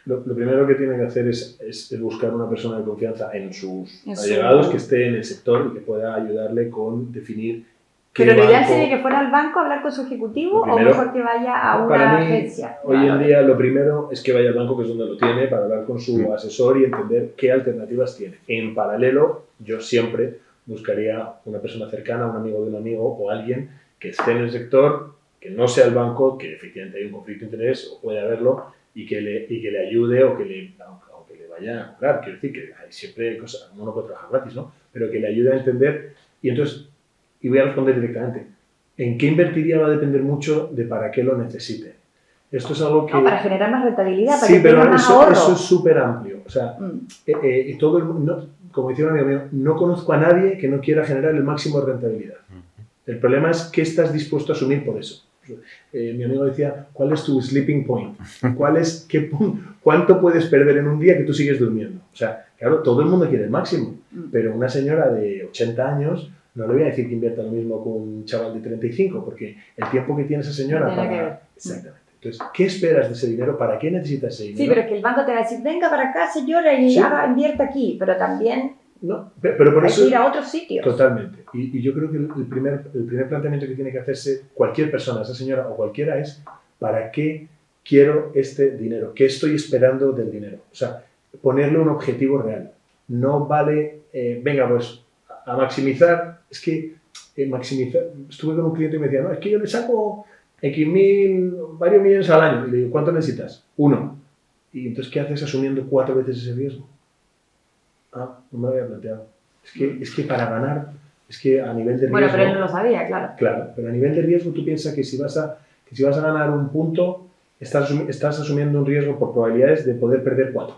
Lo primero que tiene que hacer es buscar una persona de confianza en sus allegados que esté en el sector y que pueda ayudarle con definir qué Pero lo ideal banco... sería que fuera al banco a hablar con su ejecutivo Primero, o mejor que vaya a una para mí, agencia. Hoy en día lo primero es que vaya al banco, que es donde lo tiene, para hablar con su asesor y entender qué alternativas tiene. En paralelo, yo siempre buscaría una persona cercana, un amigo de un amigo o alguien que esté en el sector, que no sea el banco, que efectivamente hay un conflicto de interés o puede haberlo, y que le ayude o que le vaya a cobrar. Quiero decir que hay siempre cosas, uno no puede trabajar gratis, ¿no? Pero que le ayude a entender. Y entonces, y voy a responder directamente, ¿en qué invertiría? Va a depender mucho de para qué lo necesite. Esto es algo que... No, para generar más rentabilidad, para sí, que tenga pero más ahorro. eso es súper amplio. O sea, todo el mundo, como decía un amigo mío, no conozco a nadie que no quiera generar el máximo de rentabilidad. El problema es qué estás dispuesto a asumir por eso. Mi amigo decía, ¿cuál es tu sleeping point? ¿Cuánto puedes perder en un día que tú sigues durmiendo? O sea, claro, todo el mundo quiere el máximo, pero una señora de 80 años no le voy a decir que invierta lo mismo con un chaval de 35, porque el tiempo que tiene esa señora No tiene que ver. para... Exactamente. Entonces, ¿qué esperas de ese dinero? ¿Para qué necesitas ese dinero? Sí, pero es que el banco te va a decir, venga para acá, señora, y Sí. invierta aquí, pero también No, pero por hay eso... que ir a otros sitios. Totalmente. Y yo creo que el primer planteamiento que tiene que hacerse cualquier persona, esa señora o cualquiera, es ¿para qué quiero este dinero? ¿Qué estoy esperando del dinero? O sea, ponerle un objetivo real. No vale, venga, pues a maximizar. Es que maximizar. Estuve con un cliente y me decía, no, es que yo le saco varios millones al año. Y le digo, ¿cuánto necesitas? 1. Y entonces, ¿qué haces asumiendo 4 veces ese riesgo? No me lo había planteado. Es que para ganar, es que a nivel de riesgo... Bueno, pero él no lo sabía, claro. Claro, pero a nivel de riesgo tú piensas que si vas a ganar un punto, estás asumiendo un riesgo por probabilidades de poder perder 4.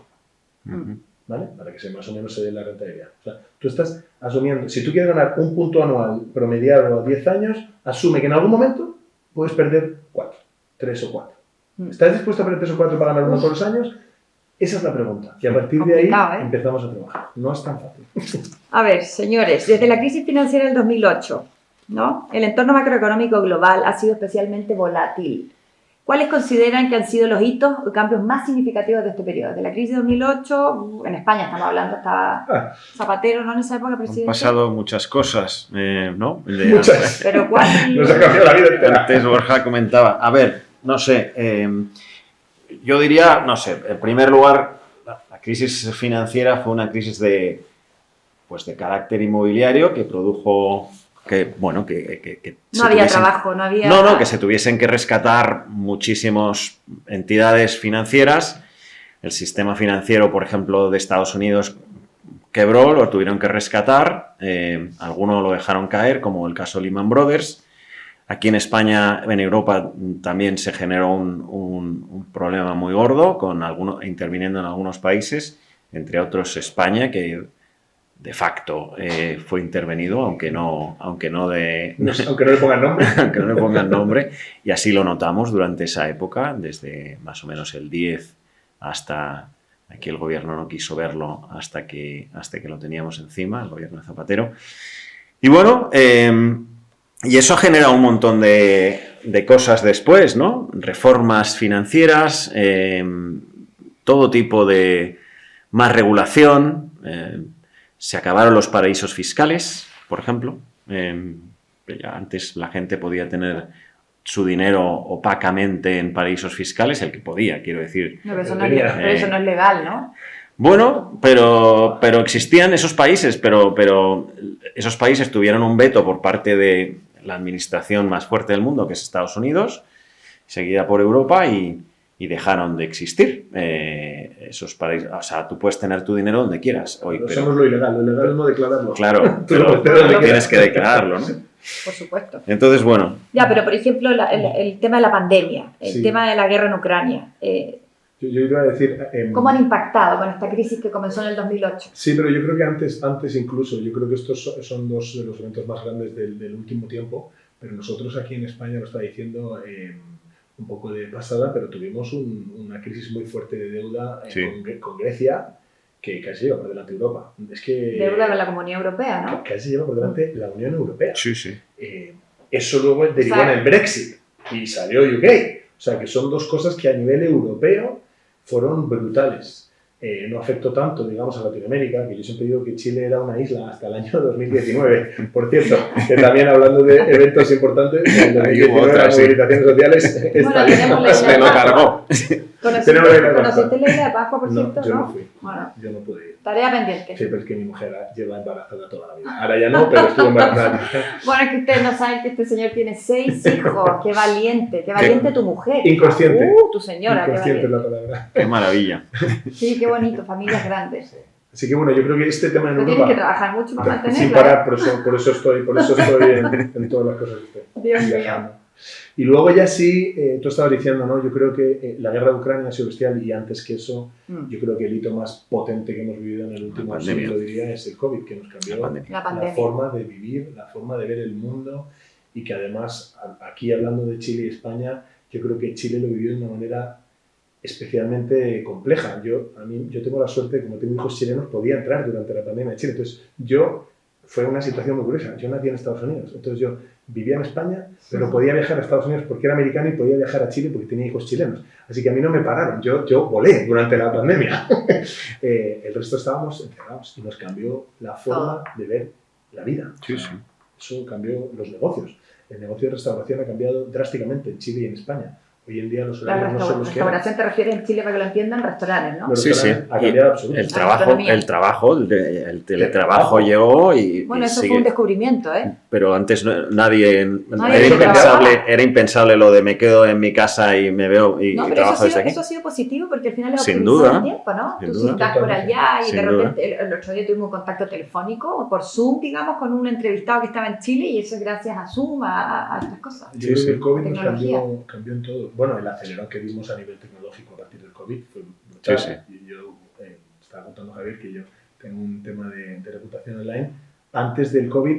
¿Vale? Para que más o menos se dé la rentabilidad. O sea, tú estás asumiendo, si tú quieres ganar un punto anual promediado a 10 años, asume que en algún momento puedes perder 4, 3 o 4. ¿Estás dispuesto a perder 3 o 4 para ganar uno todos los años? Esa es la pregunta. Y a partir de ahí empezamos a trabajar. No es tan fácil. A ver, señores, desde la crisis financiera del 2008, ¿no? El entorno macroeconómico global ha sido especialmente volátil. ¿Cuáles consideran que han sido los hitos o cambios más significativos de este periodo? De la crisis de 2008, en España estamos hablando, estaba Zapatero, ¿no? En esa época, presidente. Han pasado muchas cosas, ¿no? Muchas. Pero ¿cuál? Nos ha cambiado la vida entera. Antes Borja comentaba, a ver, no sé, yo diría, no sé, en primer lugar, la crisis financiera fue una crisis de carácter inmobiliario que produjo que no había trabajo, no había... que se tuviesen que rescatar muchísimas entidades financieras el sistema financiero, por ejemplo, de Estados Unidos quebró, lo tuvieron que rescatar, algunos lo dejaron caer, como el caso Lehman Brothers. Aquí en España, en Europa, también se generó un problema muy gordo, interviniendo en algunos países, entre otros España, que de facto fue intervenido, aunque no le pongan nombre. Aunque no le pongan nombre, y así lo notamos durante esa época, desde más o menos el 10 hasta... Aquí el gobierno no quiso verlo hasta que lo teníamos encima, el gobierno de Zapatero. Y bueno, y eso ha generado un montón de cosas después, ¿no? Reformas financieras, todo tipo de más regulación. Se acabaron los paraísos fiscales, por ejemplo. Ya antes la gente podía tener su dinero opacamente en paraísos fiscales, el que podía, quiero decir. No, pero eso no es legal, ¿no? Bueno, pero existían esos países, pero esos países tuvieron un veto por parte de la administración más fuerte del mundo, que es Estados Unidos, seguida por Europa, y dejaron de existir esos paraísos. O sea, tú puedes tener tu dinero donde quieras hoy. Pero eso no es lo ilegal es no declararlo. Claro, pero tienes que declararlo, ¿no? Por supuesto. Entonces, bueno. Ya, pero por ejemplo, el tema de la pandemia, el tema de la guerra en Ucrania. Yo iba a decir... ¿Cómo han impactado con esta crisis que comenzó en el 2008? Sí, pero yo creo que antes incluso, yo creo que estos son dos de los eventos más grandes del último tiempo, pero nosotros aquí en España, lo está diciendo un poco de pasada, pero tuvimos una crisis muy fuerte de deuda con Grecia, que casi lleva por delante Europa. Es que, deuda con la Comunidad Europea, ¿no? Casi lleva por delante la Unión Europea. Sí, sí. Eso luego derivó en el Brexit y salió UK. O sea, que son dos cosas que a nivel europeo fueron brutales. No afectó tanto, digamos, a Latinoamérica, que yo siempre digo que Chile era una isla hasta el año 2019. Por cierto, que también hablando de eventos importantes, en 2019 las movilizaciones sociales se lo cargó. ¿Conociste la isla de Pascua, por cierto? Yo no fui. Bueno, yo no pude ir. Tarea pendiente. Sí, pero es que mi mujer lleva embarazada toda la vida. Ahora ya no, pero estuvo embarazada. Bueno, es que ustedes no saben que este señor tiene 6 hijos. Qué valiente tu mujer. Inconsciente. Tu señora. Inconsciente es la palabra. Qué maravilla. Sí, qué bonito, familias grandes. Así que bueno, yo creo que este tema en Pero Europa... tienes que trabajar mucho para mantenerla. Sin parar, por eso estoy en todas las cosas que estoy. Dios mío. Y luego ya sí, tú estabas diciendo, ¿no? Yo creo que la guerra de Ucrania ha sido bestial y antes que eso, yo creo que el hito más potente que hemos vivido en el último siglo, diría, es el COVID, que nos cambió la forma de vivir, la forma de ver el mundo y que además, aquí hablando de Chile y España, yo creo que Chile lo vivió de una manera especialmente compleja. Yo tengo la suerte, como tengo hijos chilenos, podía entrar durante la pandemia en Chile. Entonces, fue una situación muy curiosa. Yo nací en Estados Unidos, entonces yo vivía en España, pero podía viajar a Estados Unidos porque era americano y podía viajar a Chile porque tenía hijos chilenos. Así que a mí no me pararon, yo volé durante la pandemia. El resto estábamos encerrados y nos cambió la forma de ver la vida. Sí, sí. Eso cambió los negocios. El negocio de restauración ha cambiado drásticamente en Chile y en España. Hoy en día los horarios no son los que eran. Restauración te refieres en Chile, para que lo entiendan, restaurantes, ¿no? Sí, sí. Ha cambiado absolutamente. El teletrabajo llegó y... Bueno, eso fue un descubrimiento, ¿eh? Pero antes era impensable lo de me quedo en mi casa y me veo y trabajo desde aquí. Eso ha sido positivo porque al final es sin duda el tiempo, ¿no? Tú si estás por allá y de repente el otro día tuvimos un contacto telefónico por Zoom, digamos, con un entrevistado que estaba en Chile y eso es gracias a Zoom, a estas cosas. Yo creo que el COVID nos cambió en todo. Bueno, el acelerón que vimos a nivel tecnológico a partir del COVID fue brutal. Sí, sí. Y yo estaba contando a Javier que yo tengo un tema de reputación online. Antes del COVID,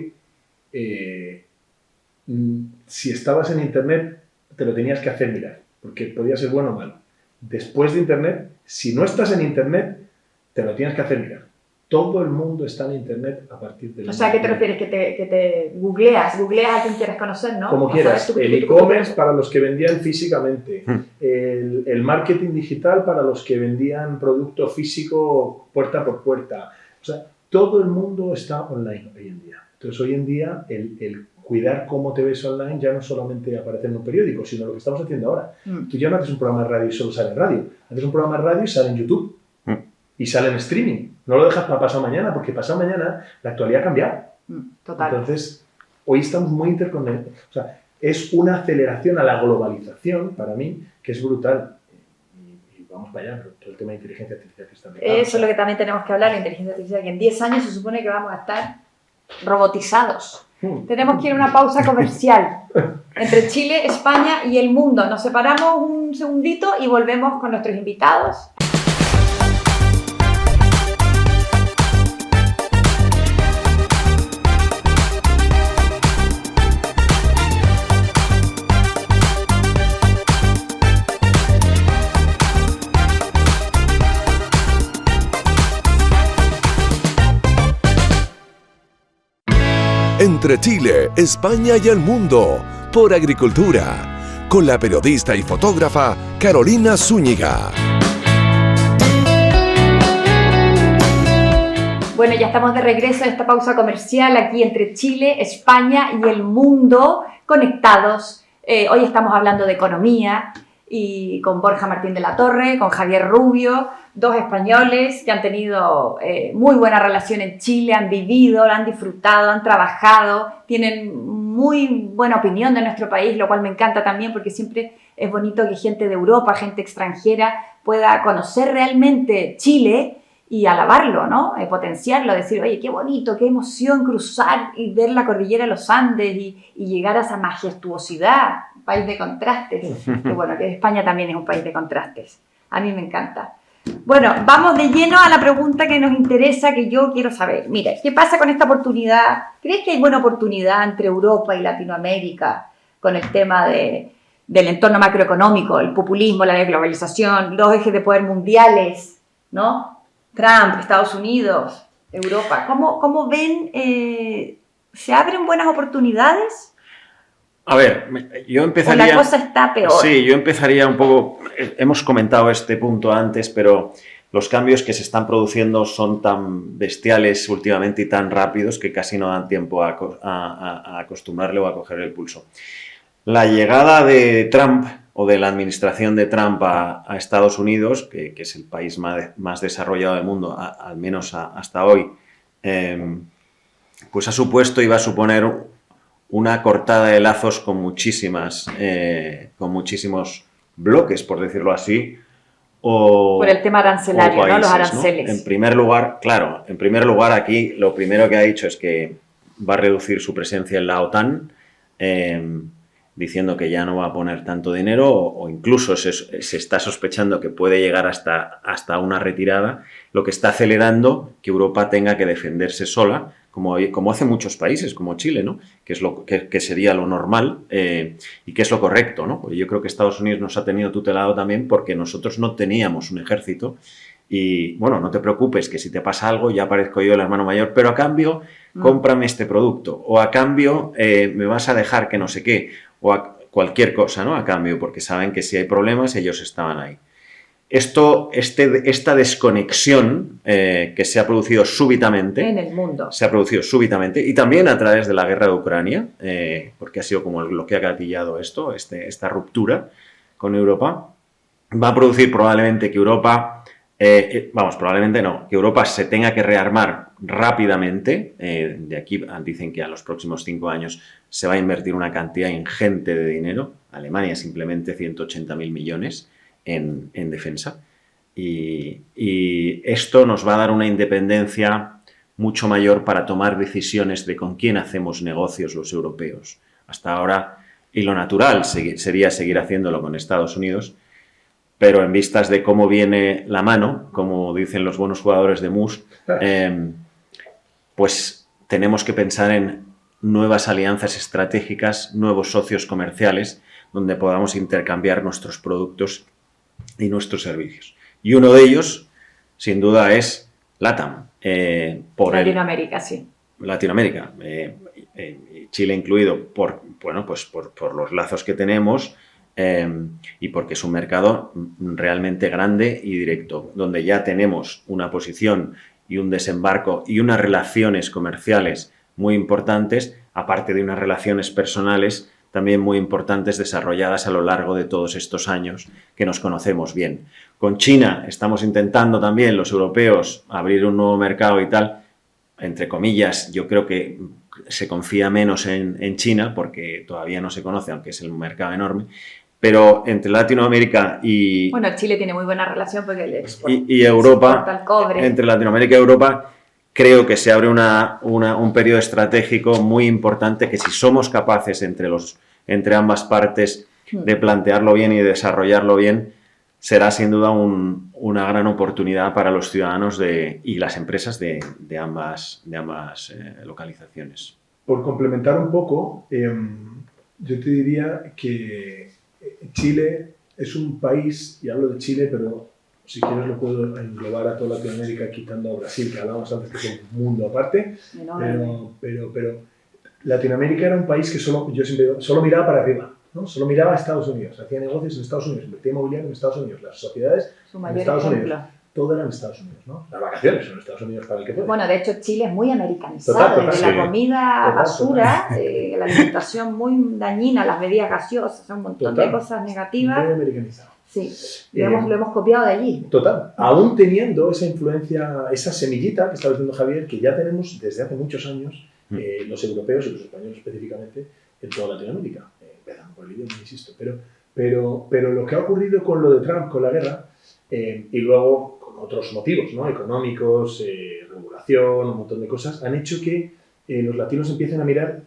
si estabas en Internet, te lo tenías que hacer mirar, porque podía ser bueno o malo. Después de Internet, si no estás en Internet, te lo tienes que hacer mirar. Todo el mundo está en Internet a partir de... O sea, ¿a qué te refieres? Que te googleas a quien quieras conocer, ¿no? Como quieras. El e-commerce para los que vendían físicamente. El marketing digital para los que vendían producto físico puerta por puerta. O sea, todo el mundo está online hoy en día. Entonces, hoy en día, el cuidar cómo te ves online ya no solamente aparece en un periódico, sino lo que estamos haciendo ahora. Tú ya no haces un programa de radio y solo sale en radio. Haces un programa de radio y sale en YouTube. Y sale en streaming. No lo dejas para pasado mañana, porque pasado mañana la actualidad ha cambiado. Total. Entonces, hoy estamos muy interconectados. O sea, es una aceleración a la globalización, para mí, que es brutal. Y vamos para allá, pero todo el tema de inteligencia artificial que está Eso es lo que también tenemos que hablar, la inteligencia artificial, que en 10 años se supone que vamos a estar robotizados. Tenemos que ir a una pausa comercial entre Chile, España y el mundo. Nos separamos un segundito y volvemos con nuestros invitados. Entre Chile, España y el mundo, por Agricultura, con la periodista y fotógrafa Carolina Zúñiga. Bueno, ya estamos de regreso en esta pausa comercial aquí entre Chile, España y el mundo, conectados. Hoy estamos hablando de economía y con Borja Martín de la Torre, con Javier Rubio, dos españoles que han tenido muy buena relación en Chile, han vivido, han disfrutado, han trabajado, tienen muy buena opinión de nuestro país, lo cual me encanta también porque siempre es bonito que gente de Europa, gente extranjera pueda conocer realmente Chile y alabarlo, ¿no? Potenciarlo, decir, oye, qué bonito, qué emoción cruzar y ver la cordillera de los Andes y llegar a esa majestuosidad, país de contrastes. Que bueno, que España también es un país de contrastes. A mí me encanta. Bueno, vamos de lleno a la pregunta que nos interesa, que yo quiero saber. Mira, ¿qué pasa con esta oportunidad? ¿Crees que hay buena oportunidad entre Europa y Latinoamérica con el tema del entorno macroeconómico, el populismo, la desglobalización, los ejes de poder mundiales, ¿no? Trump, Estados Unidos, Europa. ¿Cómo ven? ¿Se abren buenas oportunidades? A ver, yo empezaría... ¿O la cosa está peor? Sí, yo empezaría un poco... Hemos comentado este punto antes, pero los cambios que se están produciendo son tan bestiales últimamente y tan rápidos que casi no dan tiempo a acostumbrarle o a coger el pulso. La llegada de Trump o de la administración de Trump a Estados Unidos, que es el país más desarrollado del mundo, al menos hasta hoy, pues ha supuesto y va a suponer una cortada de lazos con muchísimos bloques, por decirlo así. Por el tema arancelario, países, ¿no? Los aranceles. ¿no? En primer lugar aquí lo primero que ha dicho es que va a reducir su presencia en la OTAN, diciendo que ya no va a poner tanto dinero o incluso se está sospechando que puede llegar hasta una retirada, lo que está acelerando que Europa tenga que defenderse sola, como hacen muchos países, como Chile, ¿no? Que sería lo normal y que es lo correcto, ¿no? Pues yo creo que Estados Unidos nos ha tenido tutelado también porque nosotros no teníamos un ejército y, bueno, no te preocupes que si te pasa algo ya aparezco yo el hermano mayor, pero a cambio cómprame este producto o a cambio me vas a dejar que no sé qué o a cualquier cosa, ¿no? A cambio, porque saben que si hay problemas ellos estaban ahí. Esta desconexión que se ha producido súbitamente en el mundo. Se ha producido súbitamente y también a través de la guerra de Ucrania, porque ha sido como lo que ha gatillado esta ruptura con Europa, va a producir probablemente que Europa, probablemente no, que Europa se tenga que rearmar rápidamente. De aquí dicen que a los próximos 5 años se va a invertir una cantidad ingente de dinero. Alemania simplemente 180.000 millones en defensa. Y esto nos va a dar una independencia mucho mayor para tomar decisiones de con quién hacemos negocios los europeos. Hasta ahora, y lo natural sería seguir haciéndolo con Estados Unidos, pero en vistas de cómo viene la mano, como dicen los buenos jugadores de mus, pues tenemos que pensar en nuevas alianzas estratégicas, nuevos socios comerciales, donde podamos intercambiar nuestros productos y nuestros servicios. Y uno de ellos, sin duda, es LATAM. Latinoamérica, sí. Latinoamérica, Chile incluido, por los lazos que tenemos y porque es un mercado realmente grande y directo, donde ya tenemos una posición y un desembarco y unas relaciones comerciales muy importantes, aparte de unas relaciones personales también muy importantes desarrolladas a lo largo de todos estos años que nos conocemos bien. Con China estamos intentando también los europeos abrir un nuevo mercado y tal, entre comillas, yo creo que se confía menos en China porque todavía no se conoce, aunque es un mercado enorme, Pero entre Latinoamérica y, Bueno, Chile tiene muy buena relación porque el y Europa, exporta el cobre. entre Latinoamérica y Europa, creo que se abre un periodo estratégico muy importante que si somos capaces entre ambas partes de plantearlo bien y de desarrollarlo bien, será sin duda una gran oportunidad para los ciudadanos y las empresas de ambas localizaciones. Por complementar un poco, yo te diría que Chile es un país, y hablo de Chile, pero si quieres lo puedo englobar a toda Latinoamérica quitando a Brasil, que hablábamos antes que es un mundo aparte, pero Latinoamérica era un país que yo siempre solo miraba para arriba, ¿no? Solo miraba a Estados Unidos, hacía negocios en Estados Unidos, invertía inmobiliario en Estados Unidos, las sociedades en Estados Unidos. Todo era en Estados Unidos, ¿no? Las vacaciones son en Estados Unidos para el que puede. Bueno, de hecho Chile es muy americanizado, desde la comida basura, la alimentación muy dañina, las bebidas gaseosas, un montón de cosas negativas. Muy americanizado. Sí, lo hemos copiado de allí. Total, aún teniendo esa influencia, esa semillita que estaba diciendo Javier, que ya tenemos desde hace muchos años, los europeos y los españoles específicamente, en toda Latinoamérica. Empezando por el idioma, insisto. Pero lo que ha ocurrido con lo de Trump, con la guerra, y luego con otros motivos, ¿no? Económicos, regulación, un montón de cosas, han hecho que los latinos empiecen a mirar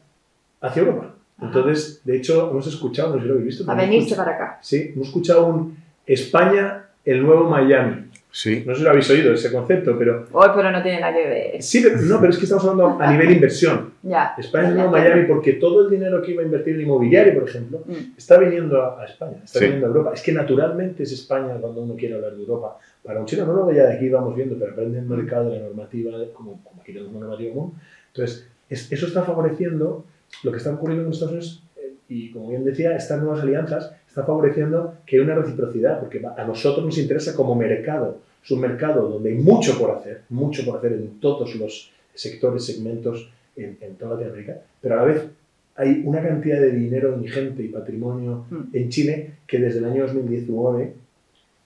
hacia Europa. Entonces, de hecho, hemos escuchado, no sé si lo habéis visto. A venirse para acá. Sí, hemos escuchado un España, el nuevo Miami. Sí. No sé si lo habéis oído ese concepto, pero... Pero no tiene nada que ver. Sí, pero es que estamos hablando a nivel inversión. Ya. España es el nuevo Miami porque todo el dinero que iba a invertir en inmobiliario, por ejemplo, está viniendo a España, está viniendo a Europa. Es que naturalmente es España cuando uno quiere hablar de Europa. Para un chino, no lo ya de aquí vamos viendo, pero aprende el mercado de la normativa, como aquí tenemos una normativa común. Entonces, eso está favoreciendo lo que está ocurriendo en Estados Unidos y, como bien decía, estas nuevas alianzas está favoreciendo que hay una reciprocidad, porque a nosotros nos interesa como mercado. Es un mercado donde hay mucho por hacer en todos los sectores, segmentos, en toda Latinoamérica, pero a la vez hay una cantidad de dinero ingente y patrimonio en Chile que desde el año 2019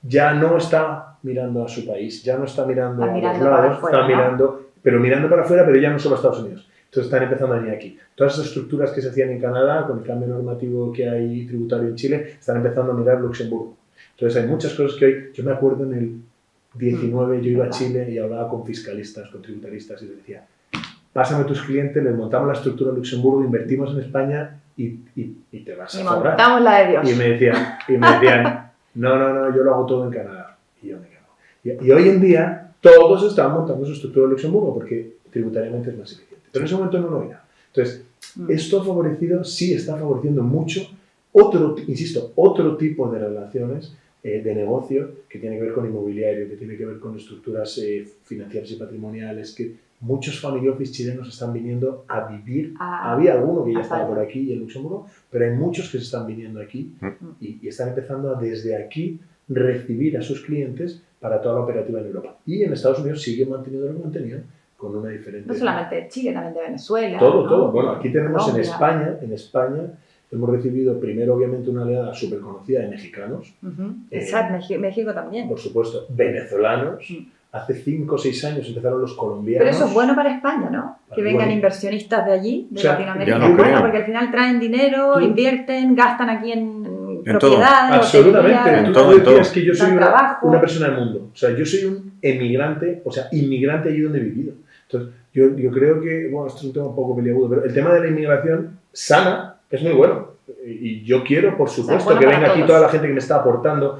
ya no está mirando a su país, ya no está mirando a los lados, está mirando, pero mirando para afuera, pero ya no solo a Estados Unidos. Entonces están empezando a venir aquí. Todas esas estructuras que se hacían en Canadá, con el cambio normativo que hay tributario en Chile, están empezando a mirar Luxemburgo. Entonces hay muchas cosas que hoy, yo me acuerdo en el 19 yo iba a Chile y hablaba con fiscalistas, con tributaristas y les decía, pásame tus clientes, les montamos la estructura en Luxemburgo, invertimos en España y te vas a forrar. Y montamos la de Dios. Y me decían, no, yo lo hago todo en Canadá. Y yo me quedo. Y hoy en día todos están montando su estructura en Luxemburgo porque tributariamente es más eficiente. Pero en ese momento no lo era. Entonces, esto ha favorecido, sí está favoreciendo mucho otro tipo de relaciones de negocio que tiene que ver con inmobiliario, que tiene que ver con estructuras financieras y patrimoniales, que muchos family office chilenos están viniendo a vivir. Había alguno que ya estaba por aquí en Luxemburgo, pero hay muchos que se están viniendo aquí y están empezando a desde aquí recibir a sus clientes para toda la operativa en Europa. Y en Estados Unidos siguen manteniendo lo que mantenían con una diferente... No solamente de Chile, también de Venezuela. Todo. Bueno, aquí tenemos Colombia. En España hemos recibido primero, obviamente, una oleada súper conocida de mexicanos. Exacto, México también. Por supuesto, venezolanos. Hace 5 o 6 años empezaron los colombianos. Pero eso es bueno para España, ¿no? Que vengan inversionistas de allí, de Latinoamérica. No bueno, porque al final traen dinero, invierten, gastan aquí en propiedades. Absolutamente. En todo. Es que yo soy una persona del mundo. O sea, yo soy un emigrante, inmigrante allí donde he vivido. Entonces, yo creo que, bueno, esto es un tema un poco peliagudo, pero el tema de la inmigración sana es muy bueno. Y yo quiero, por supuesto, que venga aquí toda la gente que me está aportando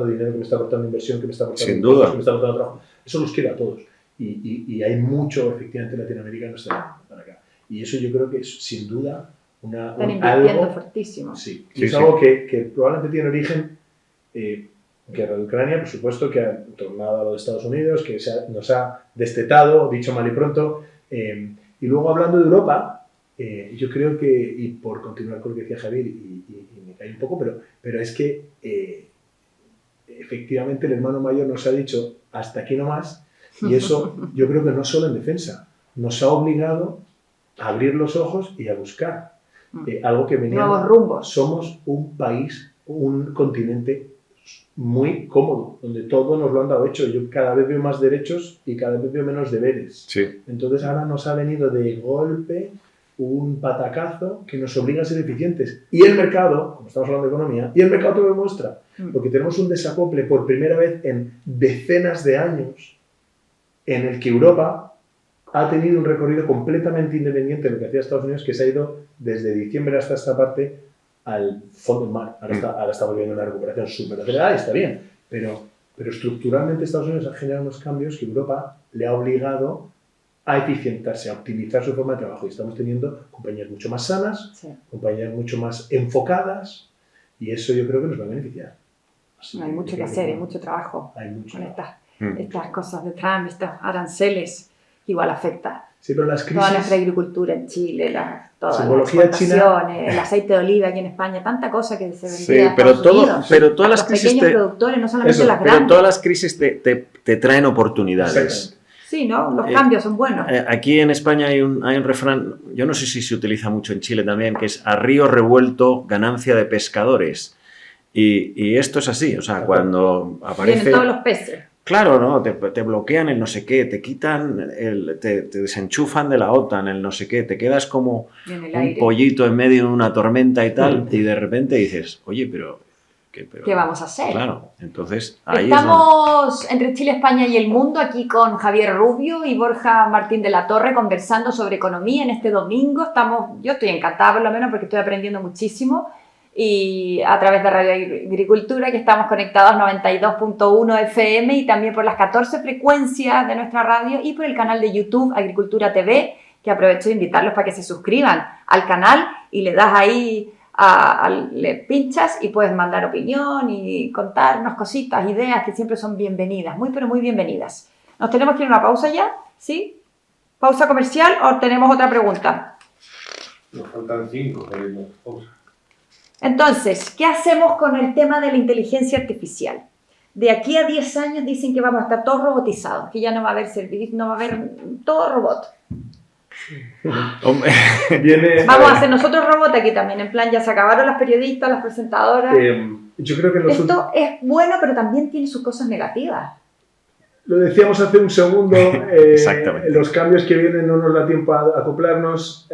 dinero, que me está aportando inversión, que me está aportando sin duda, que me está aportando trabajo. Eso los quiero a todos. Y hay mucho, efectivamente, latinoamericano está para acá. Y eso yo creo que es, sin duda, están invirtiendo algo fuertísimo. Sí, es algo que probablemente tiene origen guerra de Ucrania, por supuesto, que ha tornado a lo de Estados Unidos, que nos ha destetado, dicho mal y pronto. Y luego, hablando de Europa, yo creo que, y por continuar con lo que decía Javier, y me cae un poco, pero es que efectivamente el hermano mayor nos ha dicho hasta aquí no más, y eso yo creo que no solo en defensa, nos ha obligado a abrir los ojos y a buscar algo que venía. Nuevos rumbos. Somos un país, un continente muy cómodo, donde todo nos lo han dado hecho. Yo cada vez veo más derechos y cada vez veo menos deberes. Sí. Entonces ahora nos ha venido de golpe un patacazo que nos obliga a ser eficientes. Y el mercado, como estamos hablando de economía, y el mercado te lo demuestra, porque tenemos un desacople por primera vez en decenas de años en el que Europa ha tenido un recorrido completamente independiente de lo que hacía Estados Unidos, que se ha ido desde diciembre hasta esta parte al fondo del mar. Ahora está volviendo una recuperación súper acelerada y está bien, pero estructuralmente Estados Unidos ha generado unos cambios que Europa le ha obligado a eficientarse, a optimizar su forma de trabajo. Y estamos teniendo compañías mucho más sanas, sí, compañías mucho más enfocadas, y eso yo creo que nos va a beneficiar. Hay mucho que hacer, hay mucho trabajo con estas cosas de Trump, estos aranceles, igual afecta. Sí, pero las crisis... Toda nuestra agricultura en Chile, todas las exportaciones, el aceite de oliva aquí en España, tanta cosa que se vendía sí, a Estados Unidos. Pero todas las crisis pequeños productores, no solamente las grandes. Pero todas las crisis te traen oportunidades. Sí, ¿no? Los cambios son buenos. Aquí en España hay un refrán, yo no sé si se utiliza mucho en Chile también, que es a río revuelto, ganancia de pescadores. Y esto es así, o sea, cuando aparece... Vienen todos los peces. Claro, ¿no? Te bloquean el no sé qué, te quitan, te desenchufan de la OTAN, el no sé qué, te quedas como un pollito en medio de una tormenta y tal, y de repente dices, oye, pero ¿qué vamos a hacer? Claro, entonces ahí estamos entre Chile, España y el mundo, aquí con Javier Rubio y Borja Martín de la Torre, conversando sobre economía en este domingo. Yo estoy encantada por lo menos porque estoy aprendiendo muchísimo, y a través de Radio Agricultura, que estamos conectados 92.1 FM y también por las 14 frecuencias de nuestra radio, y por el canal de YouTube Agricultura TV, que aprovecho de invitarlos para que se suscriban al canal y le das ahí, le pinchas y puedes mandar opinión y contarnos cositas, ideas que siempre son bienvenidas, muy pero muy bienvenidas. ¿Nos tenemos que ir a una pausa ya? ¿Sí? ¿Pausa comercial o tenemos otra pregunta? Nos faltan 5, queremos pausa. Entonces, ¿qué hacemos con el tema de la inteligencia artificial? De aquí a 10 años dicen que vamos a estar todos robotizados, que ya no va a haber servicio, no va a haber todo robot. Vamos a hacer nosotros robot aquí también, en plan, ya se acabaron las periodistas, las presentadoras. Yo creo que esto es bueno, pero también tiene sus cosas negativas. Lo decíamos hace un segundo, los cambios que vienen no nos da tiempo a acoplarnos,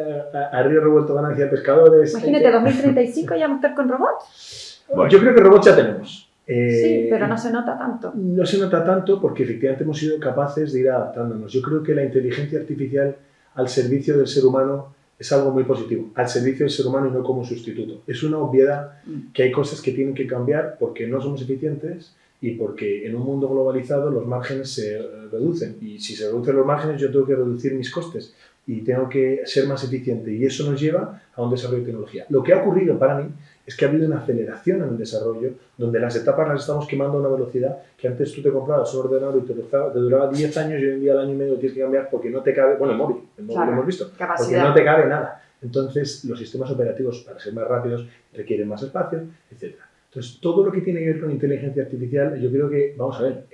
a río revuelto, ganancia de pescadores. Imagínate, 2035 ya vamos a estar con robots. Bueno, yo creo que robots ya tenemos. Sí, pero no se nota tanto. No se nota tanto porque efectivamente hemos sido capaces de ir adaptándonos. Yo creo que la inteligencia artificial al servicio del ser humano es algo muy positivo, al servicio del ser humano y no como sustituto. Es una obviedad que hay cosas que tienen que cambiar porque no somos eficientes y porque en un mundo globalizado los márgenes se reducen. Y si se reducen los márgenes, yo tengo que reducir mis costes y tengo que ser más eficiente. Y eso nos lleva a un desarrollo de tecnología. Lo que ha ocurrido para mí es que ha habido una aceleración en el desarrollo, donde las etapas las estamos quemando a una velocidad que antes tú te comprabas un ordenador y te duraba 10 años y hoy en día al año y medio tienes que cambiar porque no te cabe, bueno, el móvil claro, lo hemos visto, capacidad. Porque no te cabe nada. Entonces, los sistemas operativos, para ser más rápidos, requieren más espacio, etc. Entonces, todo lo que tiene que ver con inteligencia artificial, yo creo que, vamos a ver,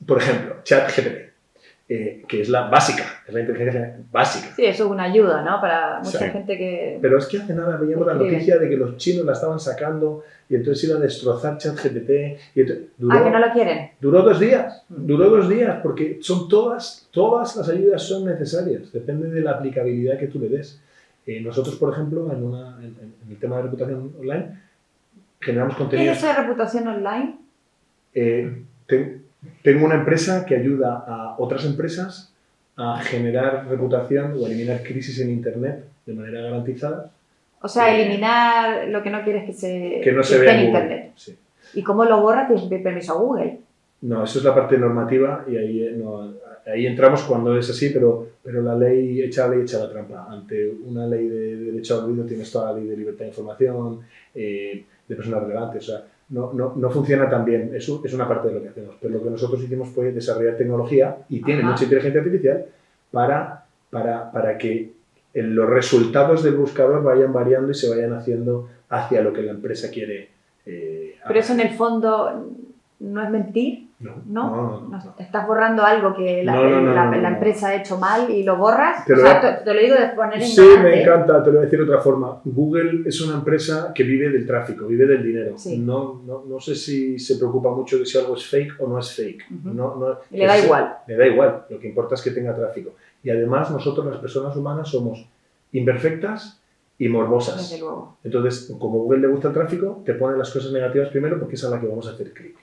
por ejemplo, ChatGPT. Que es la básica, es la inteligencia básica. Sí, eso es una ayuda, ¿no? Para mucha gente que... Pero es que hace nada veíamos la noticia de que los chinos la estaban sacando y entonces iban a destrozar ChatGPT. Que no lo quieren. Duró 2 días, porque son todas las ayudas son necesarias, depende de la aplicabilidad que tú le des. Nosotros, por ejemplo, en el tema de reputación online, generamos contenido... ¿Qué es eso de reputación online? Tengo una empresa que ayuda a otras empresas a generar reputación o eliminar crisis en Internet de manera garantizada. O sea, eliminar lo que no quieres que no se vea en Internet. Sí. ¿Y cómo lo borra? ¿Tienes que pedir permiso a Google? No, eso es la parte normativa y ahí entramos cuando es así, pero la ley echa la trampa. Ante una ley de derecho al olvido tienes toda la ley de libertad de información, de personas relevantes, o sea, no funciona tan bien. Eso es una parte de lo que hacemos. Pero lo que nosotros hicimos fue desarrollar tecnología y tiene mucha inteligencia artificial para que los resultados del buscador vayan variando y se vayan haciendo hacia lo que la empresa quiere. Pero eso en el fondo no es mentir. No. Estás borrando algo que la empresa ha hecho mal y lo borras. Te lo digo de poner en Sí, me encanta, te lo voy a decir de otra forma. Google es una empresa que vive del tráfico, vive del dinero. Sí. No sé si se preocupa mucho de si algo es fake o no es fake. Le da igual. Le da igual, lo que importa es que tenga tráfico. Y además nosotros, las personas humanas, somos imperfectas y morbosas. Desde luego. Entonces, como a Google le gusta el tráfico, te pone las cosas negativas primero porque es a la que vamos a hacer clic.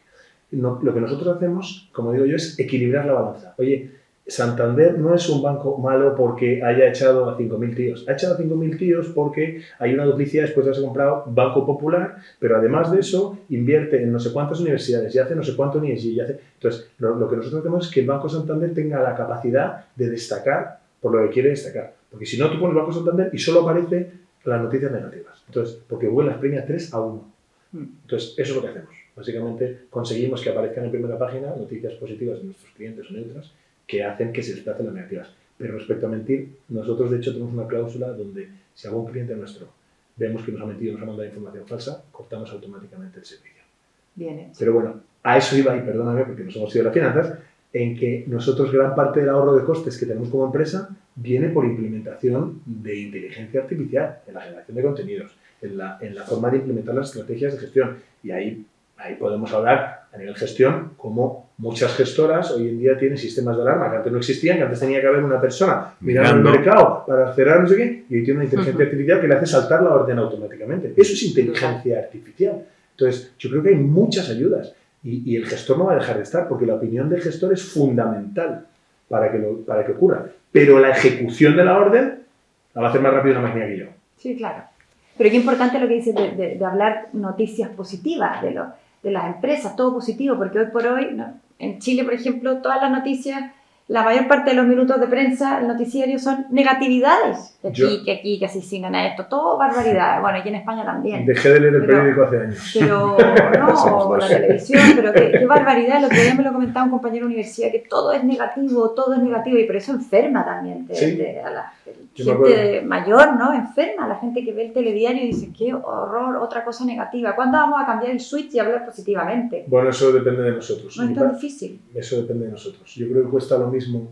Lo que nosotros hacemos, como digo yo, es equilibrar la balanza. Oye, Santander no es un banco malo porque haya echado a 5.000 tíos. Ha echado a 5.000 tíos porque hay una duplicidad después de haberse comprado Banco Popular, pero además de eso invierte en no sé cuántas universidades y hace no sé cuánto ni ESG. Entonces, lo que nosotros hacemos es que el Banco Santander tenga la capacidad de destacar por lo que quiere destacar. Porque si no, tú pones Banco Santander y solo aparecen las noticias negativas. Entonces, porque Google las premia 3-1. Entonces, eso es lo que hacemos. Básicamente, conseguimos que aparezcan en primera página noticias positivas de nuestros clientes o neutras que hacen que se desplacen las negativas. Pero respecto a mentir, nosotros de hecho tenemos una cláusula donde si algún cliente nuestro vemos que nos ha mentido, nos ha mandado información falsa, cortamos automáticamente el servicio. Bien hecho. Pero bueno, a eso iba, y perdóname porque nos hemos ido a las finanzas, en que nosotros gran parte del ahorro de costes que tenemos como empresa viene por implementación de inteligencia artificial en la generación de contenidos, en la forma de implementar las estrategias de gestión. Y ahí podemos hablar a nivel gestión como muchas gestoras hoy en día tienen sistemas de alarma que antes no existían, que antes tenía que haber una persona mirando el mercado para cerrar no sé qué, y hoy tiene una inteligencia artificial que le hace saltar la orden automáticamente. Eso es inteligencia artificial. Entonces, yo creo que hay muchas ayudas y el gestor no va a dejar de estar porque la opinión del gestor es fundamental para que ocurra. Pero la ejecución de la orden la va a hacer más rápido una máquina que yo. Sí, claro. Pero qué importante lo que dices de hablar noticias positivas de las empresas, todo positivo, porque hoy por hoy, ¿no? En Chile, por ejemplo, todas las noticias, la mayor parte de los minutos de prensa, el noticiario son negatividades. Que aquí, que asesinan a esto, todo barbaridad. Bueno, aquí en España también. Dejé de leer el periódico hace años. Pero, no, la televisión, pero qué barbaridad. El otro día me lo comentaba un compañero de universidad, que todo es negativo, y por eso enferma también a la gente mayor, ¿no? Enferma, la gente que ve el telediario y dice, qué horror, otra cosa negativa. ¿Cuándo vamos a cambiar el switch y hablar positivamente? Bueno, eso depende de nosotros. No es tan difícil. Eso depende de nosotros. Yo creo que cuesta lo mismo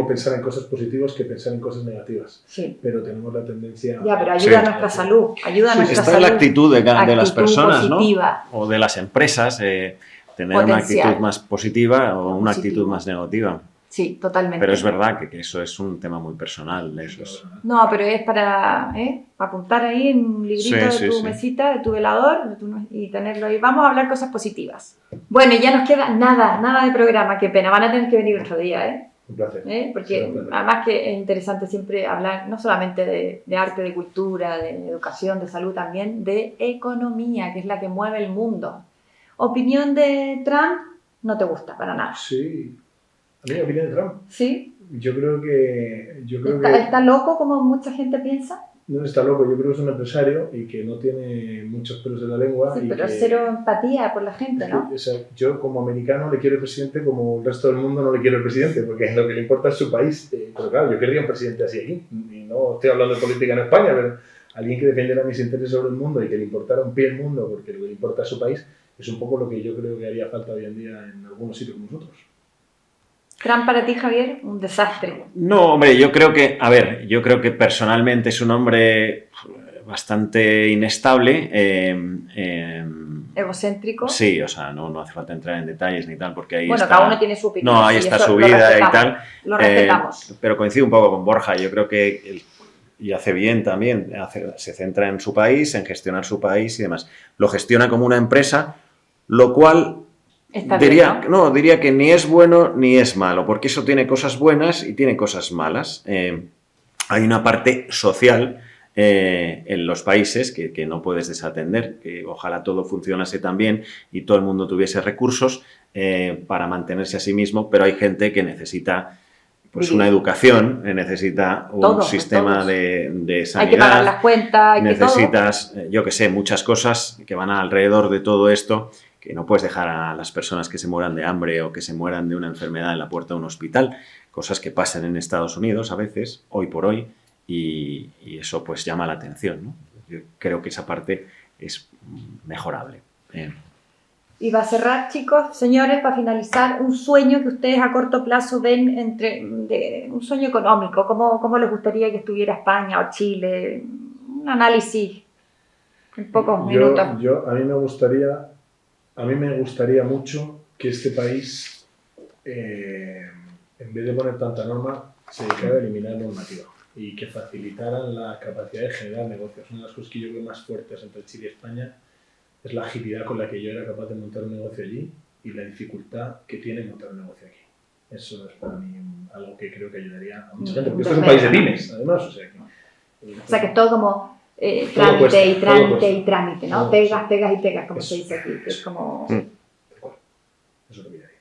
pensar en cosas positivas que pensar en cosas negativas. Sí. Pero tenemos la tendencia... Ya, pero ayuda a nuestra salud. Ayuda a nuestra Está salud. en la actitud de las personas, positiva. ¿no? O de las empresas, tener una actitud más positiva o una actitud más negativa. Sí, totalmente. Pero es verdad que eso es un tema muy personal. No, pero es para apuntar ahí en un librito de tu mesita, de tu velador, y tenerlo ahí. Vamos a hablar cosas positivas. Bueno, y ya nos queda nada de programa. Qué pena, van a tener que venir otro día, Un placer. Porque además que es interesante siempre hablar no solamente de arte, de cultura, de educación, de salud, también de economía, que es la que mueve el mundo. ¿Opinión de Trump? No te gusta para nada. Sí. ¿A mí la opinión de Trump? Sí. Yo creo que... ¿Está loco como mucha gente piensa? No está loco, yo creo que es un empresario y que no tiene muchos pelos en la lengua. Sí, y pero que, cero empatía por la gente, ¿no? O sea, yo como americano le quiero el presidente como el resto del mundo no le quiero el presidente, porque lo que le importa es su país. Pero claro, yo querría un presidente así aquí. Y no estoy hablando de política en España, pero alguien que defendiera mis intereses sobre el mundo y que le importara un pie el mundo porque lo que le importa es su país, es un poco lo que yo creo que haría falta hoy en día en algunos sitios como nosotros. Trump para ti, Javier, un desastre. No, hombre, yo creo que personalmente es un hombre bastante inestable. Egocéntrico. Sí, o sea, no hace falta entrar en detalles ni tal, porque ahí bueno, está... cada uno tiene su opinión. No, ahí está su vida y tal. Lo respetamos. Pero coincido un poco con Borja, yo creo que y hace bien también, se centra en su país, en gestionar su país y demás. Lo gestiona como una empresa, lo cual... Diría que ni es bueno ni es malo, porque eso tiene cosas buenas y tiene cosas malas. Hay una parte social en los países que no puedes desatender, que ojalá todo funcionase tan bien y todo el mundo tuviese recursos para mantenerse a sí mismo, pero hay gente que necesita pues una educación, necesita un sistema de sanidad. Hay que pagar las cuentas, necesitas, yo que sé, muchas cosas que van alrededor de todo esto, que no puedes dejar a las personas que se mueran de hambre o que se mueran de una enfermedad en la puerta de un hospital, cosas que pasan en Estados Unidos a veces, hoy por hoy, y eso pues llama la atención, ¿no? Yo creo que esa parte es mejorable. Y va a cerrar, chicos, señores, para finalizar, un sueño que ustedes a corto plazo ven un sueño económico, ¿cómo les gustaría que estuviera España o Chile? Un análisis en pocos minutos. A mí me gustaría mucho que este país, en vez de poner tanta norma, se dedicaba a eliminar normativa y que facilitaran la capacidad de generar negocios. Una de las cosas que yo veo más fuertes entre Chile y España es la agilidad con la que yo era capaz de montar un negocio allí y la dificultad que tiene montar un negocio aquí. Eso es para mí algo que creo que ayudaría a mucha gente, porque esto es un país de pymes, además. O sea, que es todo como todo cuesta, trámite y todo trámite cuesta. y trámite, ¿no? Todo Pegas, cuesta. pegas y pegas, como Eso. se dice aquí, que es como... Eso es lo que yo haría.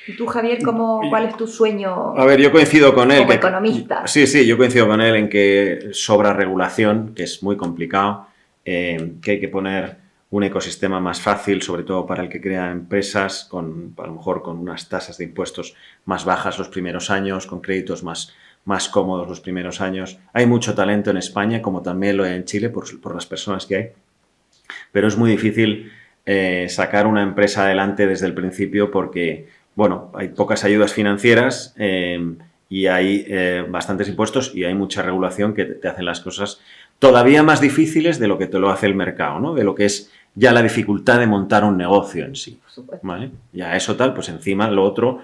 ¿Y tú, Javier, cuál es tu sueño A ver, yo coincido con él. como economista? Sí, yo coincido con él en que sobra regulación, que es muy complicado, que hay que poner un ecosistema más fácil, sobre todo para el que crea empresas, a lo mejor con unas tasas de impuestos más bajas los primeros años, con créditos más cómodos los primeros años. Hay mucho talento en España, como también lo hay en Chile, por las personas que hay, pero es muy difícil sacar una empresa adelante desde el principio porque, bueno, hay pocas ayudas financieras y hay bastantes impuestos y hay mucha regulación que te hacen las cosas todavía más difíciles de lo que te lo hace el mercado, ¿no? De lo que es ya la dificultad de montar un negocio en sí. Por supuesto. ¿Vale? Ya eso tal, pues encima lo otro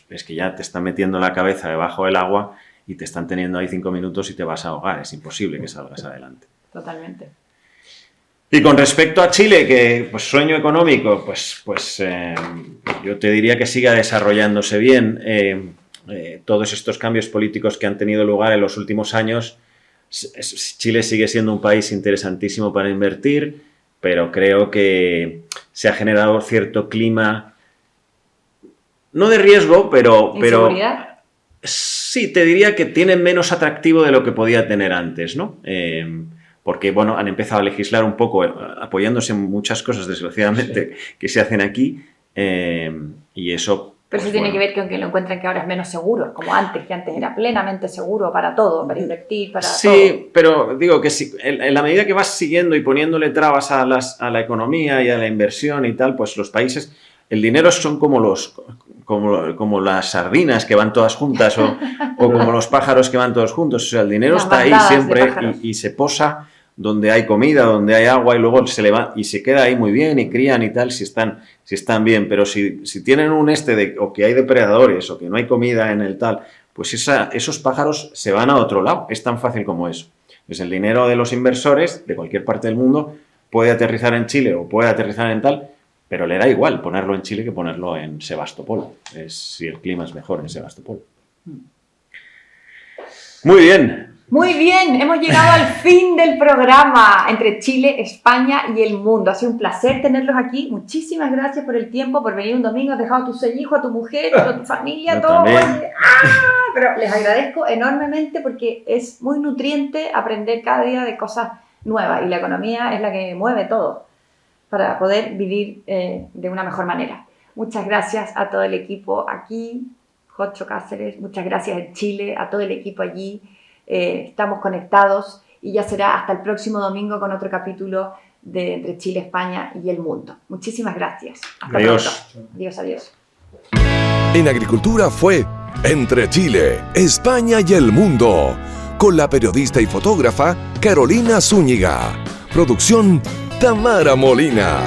es que ya te están metiendo la cabeza debajo del agua y te están teniendo ahí 5 minutos y te vas a ahogar. Es imposible que salgas adelante. Totalmente. Y con respecto a Chile, que pues sueño económico, yo te diría que siga desarrollándose bien. Todos estos cambios políticos que han tenido lugar en los últimos años, Chile sigue siendo un país interesantísimo para invertir, pero creo que se ha generado cierto clima, no de riesgo, pero ¿Inseguridad? sí, te diría que tiene menos atractivo de lo que podía tener antes, ¿no? Porque, bueno, han empezado a legislar un poco, apoyándose en muchas cosas, desgraciadamente, que se hacen aquí, y eso... Pero eso tiene que ver con que lo encuentran que ahora es menos seguro, como antes, que antes era plenamente seguro para todo, para invertir, para todo. Sí, pero digo que si, en la medida que vas siguiendo y poniéndole trabas a la economía y a la inversión y tal, pues los países, el dinero son como las sardinas que van todas juntas o como los pájaros que van todos juntos. O sea, el dinero Las está ahí bandadas de siempre pájaros. y se posa donde hay comida, donde hay agua y luego se le va y se queda ahí muy bien y crían y tal si están bien. Pero si tienen o que hay depredadores o que no hay comida en el tal, pues esos pájaros se van a otro lado. Es tan fácil como eso. Pues el dinero de los inversores de cualquier parte del mundo puede aterrizar en Chile o puede aterrizar en tal, pero le da igual ponerlo en Chile que ponerlo en Sebastopol. Si el clima es mejor en Sebastopol. Muy bien. Muy bien, hemos llegado al fin del programa entre Chile, España y el mundo. Ha sido un placer tenerlos aquí. Muchísimas gracias por el tiempo, por venir un domingo. Has dejado a tu 6 hijos, a tu mujer, a tu familia, Yo todo. también. Oye, pero les agradezco enormemente porque es muy nutriente aprender cada día de cosas nuevas y la economía es la que mueve todo para poder vivir de una mejor manera. Muchas gracias a todo el equipo aquí, Jocho Cáceres. Muchas gracias en Chile, a todo el equipo allí. Estamos conectados y ya será hasta el próximo domingo con otro capítulo de Entre Chile, España y el Mundo. Muchísimas gracias. Hasta Adiós. pronto. Adiós. En Agricultura fue Entre Chile, España y el Mundo, con la periodista y fotógrafa Carolina Zúñiga. Producción Tamara Molina.